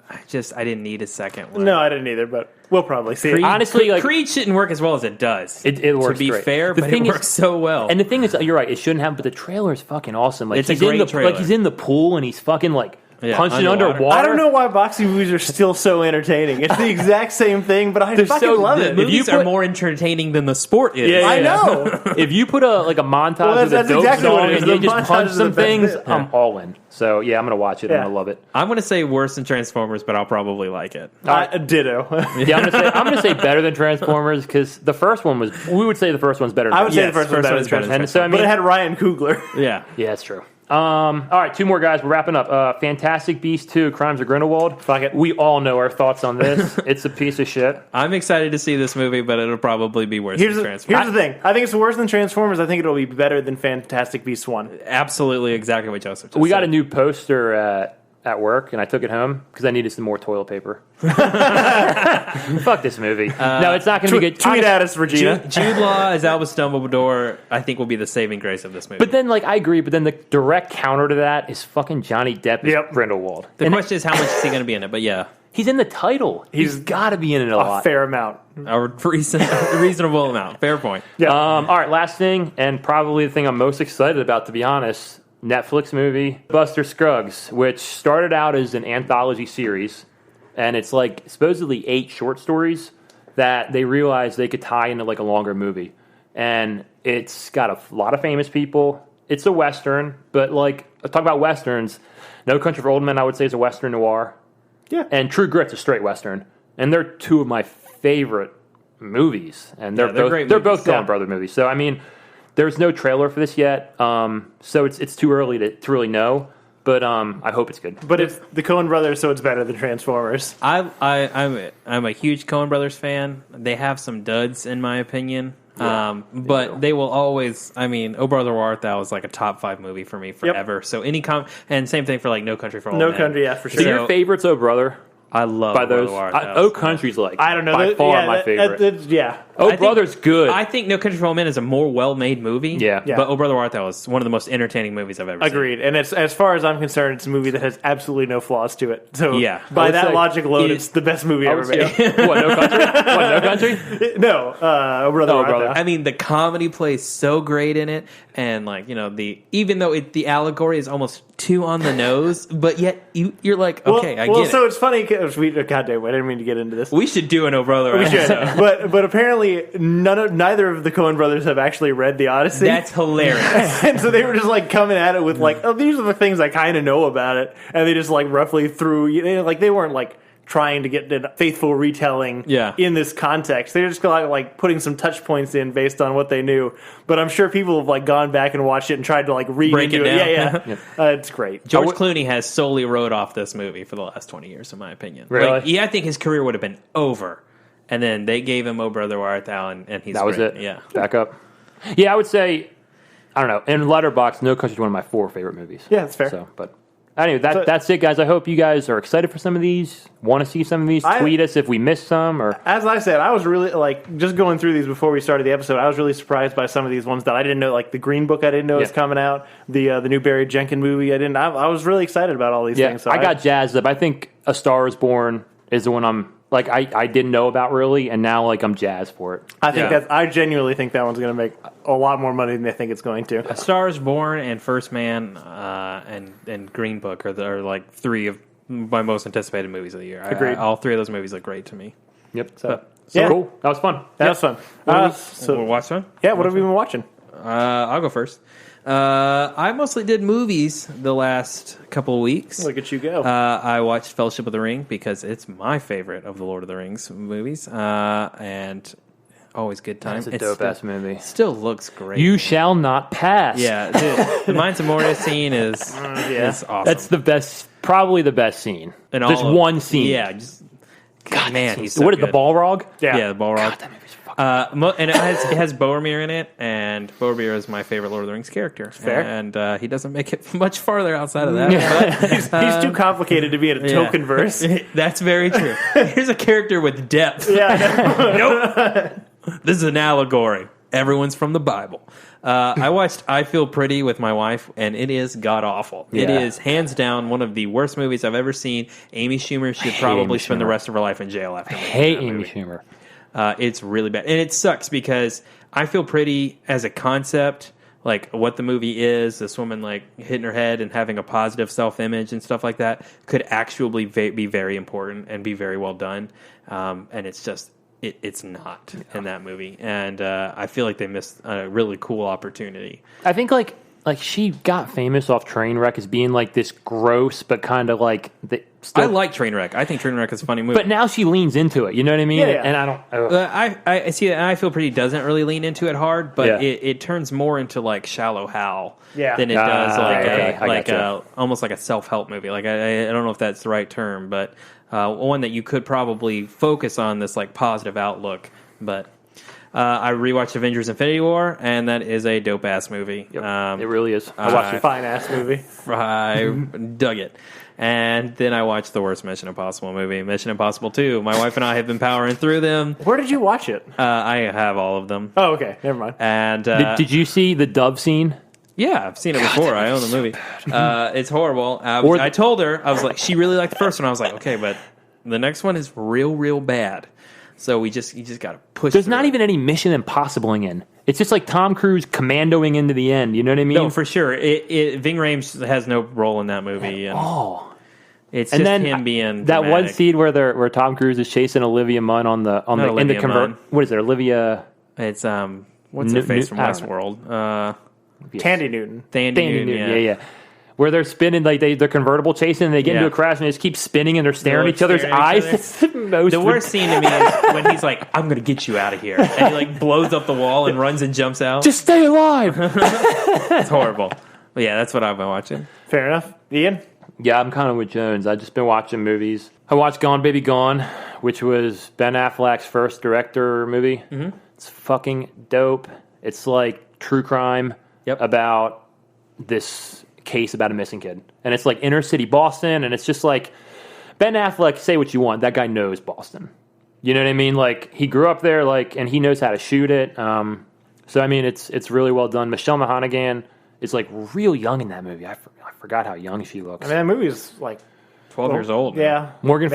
I didn't need a second one. No, I didn't either, but we'll probably see Creed, it. Honestly, like- Creed shouldn't work as well as it does. It works to be great. fair, The but thing it is- works so well. And the thing is, you're right. It shouldn't have, but the trailer is fucking awesome. Like It's a he's in great the trailer. like he's in the pool and he's fucking like punching underwater. underwater. I don't know why boxing movies are still so entertaining. It's the exact same thing, but I fucking so- love the it. movies you are put- more entertaining than the sport is. Yeah, I know. If you put a montage Well, of the that's dope exactly what song it is. and you The just montage punch is the some best things, bit. I'm all in. So yeah, I'm gonna watch it. Yeah. I'm gonna love it. I'm going to say worse than Transformers, but I'll probably like it. Ditto. Yeah, I'm gonna say better than Transformers because the first one was. We would say the first one's better. Than I would say Yes, the first one's better one's than better than And so I but mean, it had Ryan Coogler. Yeah. yeah, that's true. All right, two more guys. We're wrapping up. Fantastic Beasts 2: Crimes of Grindelwald. Fuck it. We all know our thoughts on this. It's a piece of shit. I'm excited to see this movie, but it'll probably be worse Here's than the Transformers. thing. I think it's worse than Transformers. I think it'll be better than Fantastic Beasts 1. Absolutely exactly what Joseph just We got said. a new poster at work, and I took it home because I needed some more toilet paper. Fuck this movie. No, it's not going to be good. Tweet at us, Regina. Jude Law as Albus Dumbledore, I think, will be the saving grace of this movie. But then, like, I agree. But then the direct counter to that is fucking Johnny Depp as Yep. Grindelwald. the And question is, how much is he going to be in it? But yeah, he's in the title. He's got to be in it a A lot. fair amount. a reasonable amount. Fair point. Yeah. All right, last thing, and probably the thing I'm most excited about, to be honest. Netflix movie Buster Scruggs, which started out as an anthology series, and it's like supposedly 8 short stories that they realized they could tie into like a longer movie. And it's got a lot of famous people. It's a Western, but like, talk about Westerns. No Country for Old Men, I would say, is a Western noir. Yeah. And True Grit's a straight Western. And they're two of my favorite movies. And they're great both movies. Coen Yeah. brother movies. So, I mean, there's no trailer for this yet. So it's too early to really know. But I hope it's good. But it's the Coen brothers, so it's better than Transformers. I'm a huge Coen Brothers fan. They have some duds, in my opinion. But they will always. I mean, Oh Brother Where Art Thou is like a top 5 movie for me forever. So and same thing for like No Country for Old No Men. Country, yeah, for So sure. your favorites, Oh Brother, I love by Oh Brother those. Where Art Thou. Oh Country's like I don't know. by far my favorite. Yeah. Oh I think- Brother's good. I think No Country for Old Men is a more well-made movie. Yeah. Yeah. But Oh Brother Where Art Thou is one of the most entertaining movies I've ever seen. Agreed. And it's, as far as I'm concerned, it's a movie that has absolutely no flaws to it. So Yeah. I by would that say logic alone, it- it's the best movie I ever would made. say, what, No Country? What, No Country? No, Oh Brother, Oh, Where Art Brother. Thou. I mean, the comedy plays so great in it, and like even though the allegory is almost too on the nose, but yet you're like, okay, I well, get so it. it's funny because God damn, I didn't mean to get into this. We should do an Oh Brother. We should. episode. but apparently neither of the Coen brothers have actually read the Odyssey. That's hilarious. And so they were just like coming at it with like, oh, these are the things I kind of know about it, and they just like roughly threw, like they weren't like trying to get a faithful retelling in this context. They're just like putting some touch points in based on what they knew. But I'm sure people have like gone back and watched it and tried to like read Break into it it. down. Yeah. It's great. George Clooney has solely wrote off this movie for the last 20 years, in my opinion. Really? Like, I think his career would have been over. And then they gave him Oh Brother Where Art Thou, and he's That was great. it. Yeah. Back up. Yeah, I would say, I don't know. In Letterboxd, No Country's one of my 4 favorite movies. Yeah, that's fair. So, but Anyway, that's it, guys. I hope you guys are excited for some of these. Want to see some of these? Tweet us if we missed some. Or as I said, I was really just going through these before we started the episode. I was really surprised by some of these ones that I didn't know, like the Green Book. I didn't know was coming out. The new Barry Jenkins movie. I was really excited about all these things. So I got jazzed up. I think A Star Is Born is the one I'm I didn't know about really, and now I'm jazzed for it. I genuinely think that one's going to make a lot more money than they think it's going to. A Star Is Born and First Man and Green Book are three of my most anticipated movies of the year. Agreed. All three of those movies look great to me. Yep. So cool. That was fun. That was fun. We'll watch one? Yeah, what have we been watching? I'll go first. I mostly did movies the last couple of weeks. Look at you go. I watched Fellowship of the Ring because it's my favorite of the Lord of the Rings movies. And always good time. It's a dope-ass movie. Still looks great. You shall not pass. Yeah. The Mines of Moria scene is awesome. That's the best, probably the best scene. And just one scene. Yeah. God, man, he's so What is good. the Balrog? Yeah, the Balrog. God, that movie's fucking and it has Boromir in it, and Boromir is my favorite Lord of the Rings character. Fair. And he doesn't make it much farther outside of that. But, he's too complicated to be in a token verse. That's very true. Here's a character with depth. Yeah. Nope. This is an allegory. Everyone's from the Bible. I watched I Feel Pretty with my wife, and it is god-awful. Yeah. It is, hands down, one of the worst movies I've ever seen. Amy Schumer should probably spend the rest of her life in jail after making that movie. Amy Schumer. It's really bad. And it sucks because I Feel Pretty as a concept, what the movie is, this woman hitting her head and having a positive self-image and stuff like that, could actually be very important and be very well done. And it's just... It's not in that movie, and I feel like they missed a really cool opportunity. I think she got famous off Trainwreck as being this gross, but kind of I like Trainwreck. I think Trainwreck is a funny movie, but now she leans into it. You know what I mean? Yeah. And I don't. I see that. And I Feel Pretty doesn't really lean into it hard, but it turns more into Shallow Hal than it does almost like a self-help movie. I don't know if that's the right term, but. One that you could probably focus on this positive outlook, but I rewatched Avengers: Infinity War, and that is a dope ass movie. Yep. It really is. I watched a fine ass movie. I dug it, and then I watched the worst Mission Impossible movie, Mission Impossible 2. My wife and I have been powering through them. Where did you watch it? I have all of them. Oh, okay, never mind. And did you see the dove scene? Yeah, I've seen it before. I own the movie. It's horrible. I told her, I was like, she really liked the first one. I was like, okay, but the next one is real bad. So you just got to push. There's not even any Mission Impossibling in. It's just Tom Cruise commandoing into the end. You know what I mean? No, for sure. Ving Rhames has no role in that movie. It's just him being that dramatic. one scene where Tom Cruise is chasing Olivia Munn in the convert. What is it, Olivia? It's what's her face from Westworld? Tandy Newton. Tandy Newton, yeah. Where they're spinning, they're convertible chasing, and they get into a crash, and they just keep spinning, and they're staring at each other's eyes. The worst scene to me is when he's like, I'm going to get you out of here. And he blows up the wall and runs and jumps out. Just stay alive. It's horrible. But yeah, that's what I've been watching. Fair enough. Ian? Yeah, I'm kind of with Jones. I've just been watching movies. I watched Gone Baby Gone, which was Ben Affleck's first director movie. Mm-hmm. It's fucking dope. It's true crime. Yep. About this case about a missing kid. And it's inner city Boston, and it's just Ben Affleck, say what you want, that guy knows Boston. You know what I mean? He grew up there, and he knows how to shoot it. So, I mean, it's really well done. Michelle Monaghan is, real young in that movie. I forgot how young she looks. I mean, that movie is, 12 years old. Yeah. Morgan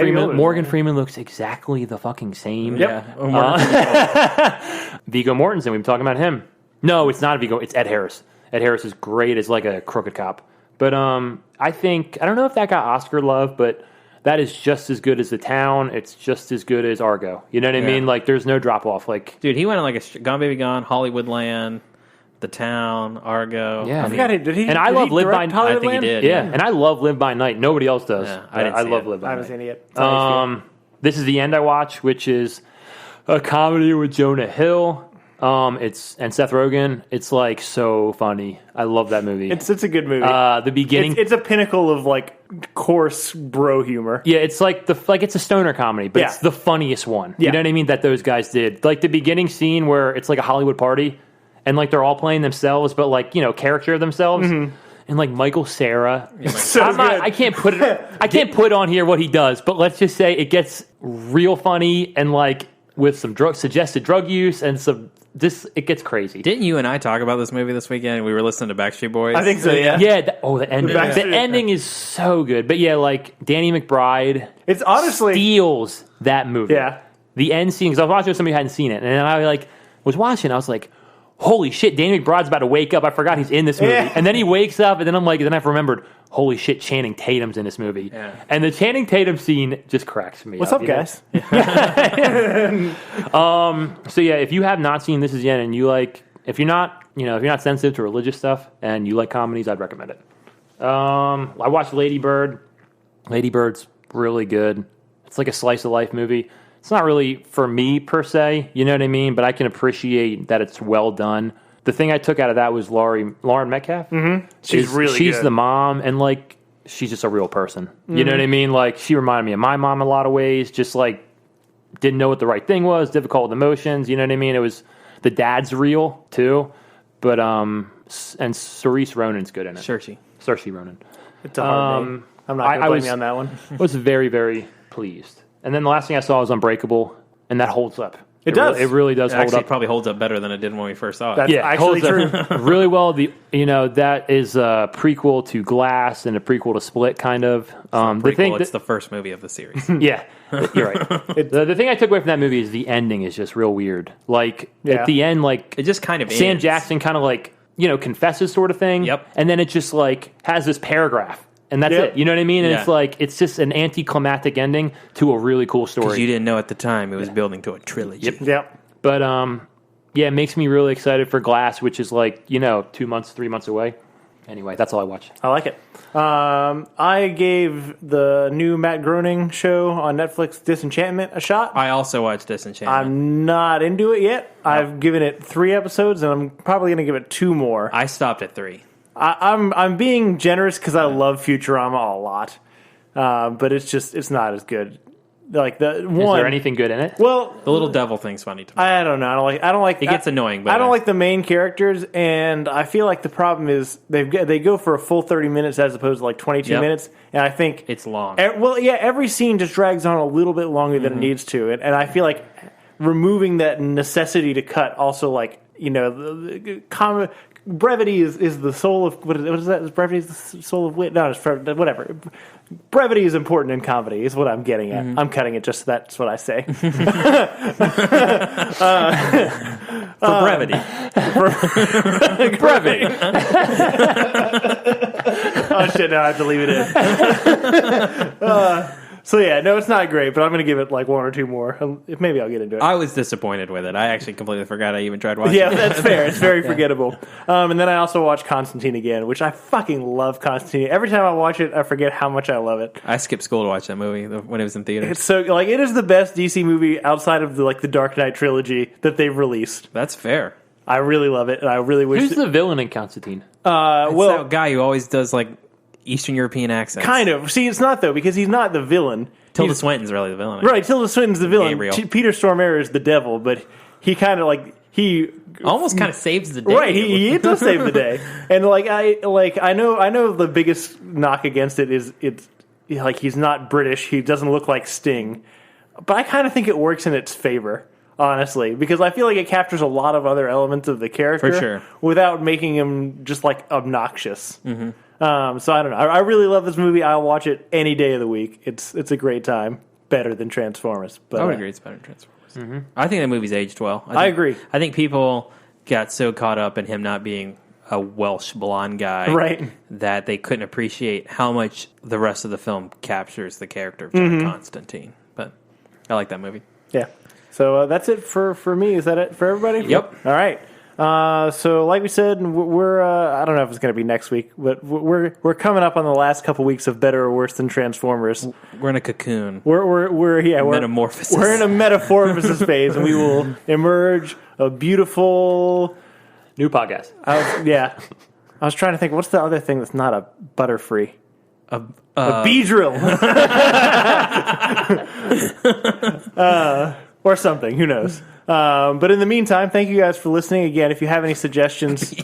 Freeman looks exactly the fucking same. Yep. Yeah. Viggo Mortensen, we've been talking about him. No, it's not Viggo. It's Ed Harris. Ed Harris is great as a crooked cop. But I don't know if that got Oscar love, but that is just as good as The Town. It's just as good as Argo. You know what I mean? There's no drop off. Dude, he went on Gone Baby Gone, Hollywoodland, The Town, Argo. Yeah, I forgot. Did he? And I love Live by Night. I think he did. Yeah, and I love Live by Night. Nobody else does. Yeah, I love Live by Night. I haven't seen it yet. This is the end I watch, which is a comedy with Jonah Hill. It's and Seth Rogen. It's so funny. I love that movie. It's a good movie. The beginning. It's a pinnacle of coarse bro humor. Yeah, it's it's a stoner comedy, but it's the funniest one. You know what I mean? That those guys did. The beginning scene where it's a Hollywood party, and they're all playing themselves, but character themselves. Mm-hmm. and like Michael Cera. So I can't put it. I can't put on here what he does, but let's just say it gets real funny and like with some suggested drug use and some. It gets crazy. Didn't you and I talk about this movie this weekend? We were listening to Backstreet Boys. I think so. Yeah. Yeah. The ending. The ending is so good. But yeah, like Danny McBride. It's honestly steals that movie. Yeah. The end scene, because I was watching with somebody who hadn't seen it, and then I like was watching. I was like, "Holy shit!" Danny McBride's about to wake up. I forgot he's in this movie, and then he wakes up, and then I'm like, then I've remembered, "Holy shit!" Channing Tatum's in this movie, and the Channing Tatum scene just cracks me. What's up, guys? So yeah, if you have not seen This Is the End, and you like, if you're not sensitive to religious stuff and you like comedies, I'd recommend it. I watched Lady Bird. Lady Bird's really good. It's like a slice of life movie. It's not really for me per se, you know what I mean? But I can appreciate that it's well done. The thing I took out of that was Lauren Metcalf. Mm-hmm. She's She's the mom, and like she's just a real person. You know what I mean? Like she reminded me of my mom in a lot of ways. Just like didn't know what the right thing was, difficult with emotions. You know what I mean? It was the dad's real too, but and Saoirse Ronan's good in it. Saoirse Ronan. It's a hard name. I'm not going to blame you on that one. I was very, very pleased. And then the last thing I saw was Unbreakable, and that holds up. It does. It really does hold up. It probably holds up better than it did when we first saw it. That's actually true. Really well. That is a prequel to Glass and a prequel to Split, kind of. It's the first movie of the series. Yeah, you're right. The thing I took away from that movie is the ending is just real weird. Like at the end, like it just kind of Sam ends. Jackson kind of like confesses sort of thing. Yep. And then it just like has this paragraph. And that's it. You know what I mean? And it's like, it's just an anticlimactic ending to a really cool story. Because you didn't know at the time it was building to a trilogy. Yep. But, it makes me really excited for Glass, which is like, 3 months away. Anyway, that's all I watched. I like it. I gave the new Matt Groening show on Netflix, Disenchantment, a shot. I also watched Disenchantment. I'm not into it yet. Nope. I've given it 3 episodes, and I'm probably going to give it 2 more. I stopped at 3. I'm being generous because I love Futurama a lot, but it's not as good. Like is there anything good in it? Well, the little devil thing's funny to me. I don't know. I don't like. It gets annoying. But I don't like the main characters, and I feel like the problem is they go for a full 30 minutes as opposed to like 22 minutes, and I think it's long. Every scene just drags on a little bit longer than it needs to, and I feel like removing that necessity to cut also like brevity is the soul of what is that? Is brevity is the soul of wit? No, it's whatever. Brevity is important in comedy. Is what I'm getting at. I'm cutting it. Just that's what I say. For brevity. Brevity. Oh shit! Now I have to leave it in. So yeah, no, it's not great, but I'm going to give it like 1 or 2 more. Maybe I'll get into it. I was disappointed with it. I actually completely forgot I even tried watching it. Yeah, that's fair. It's very forgettable. And then I also watched Constantine again, which I fucking love Constantine. Every time I watch it, I forget how much I love it. I skipped school to watch that movie when it was in theaters. It's so like it is the best DC movie outside of the Dark Knight trilogy that they've released. That's fair. I really love it, and I really wish. Who's the villain in Constantine? That guy who always does like Eastern European accents. Kind of. See, it's not though because he's not the villain. Tilda Swinton's really the villain. Right, Tilda Swinton's the villain. Gabriel. Peter Stormare is the devil, but he kind of he almost kind of saves the day. Right, he does save the day. And I know the biggest knock against it is it's like he's not British. He doesn't look like Sting. But I kind of think it works in its favor, honestly, because I feel like it captures a lot of other elements of the character For sure. without making him just like obnoxious. Mm-hmm. So I don't know. I really love this movie. I'll watch it any day of the week. It's a great time. Better than Transformers. But I would agree it's better than Transformers. Mm-hmm. I think that movie's aged well. I agree. I think people got so caught up in him not being a Welsh blonde guy right. that they couldn't appreciate how much the rest of the film captures the character of John Constantine. But I like that movie. Yeah. So that's it for me. Is that it for everybody? Yep. All right. So like we said, we're I don't know if it's going to be next week, but we're coming up on the last couple weeks of Better or Worse Than Transformers. We're in a cocoon. We're metamorphosis. We're in a metamorphosis phase, and we will emerge a beautiful new podcast. I was trying to think, what's the other thing that's not a Butterfree? A Beedrill. Or something. Who knows? But in the meantime, thank you guys for listening. Again, if you have any suggestions...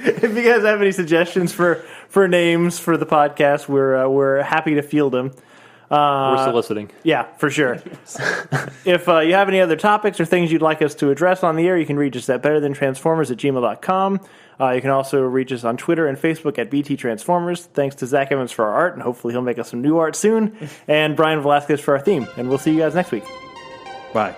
If you guys have any suggestions for names for the podcast, we're happy to field them. We're soliciting. Yeah, for sure. If you have any other topics or things you'd like us to address on the air, you can reach us at betterthantransformers@gmail.com. You can also reach us on Twitter and Facebook at BT Transformers. Thanks to Zach Evans for our art, and hopefully he'll make us some new art soon. And Brian Velasquez for our theme. And we'll see you guys next week. Bye.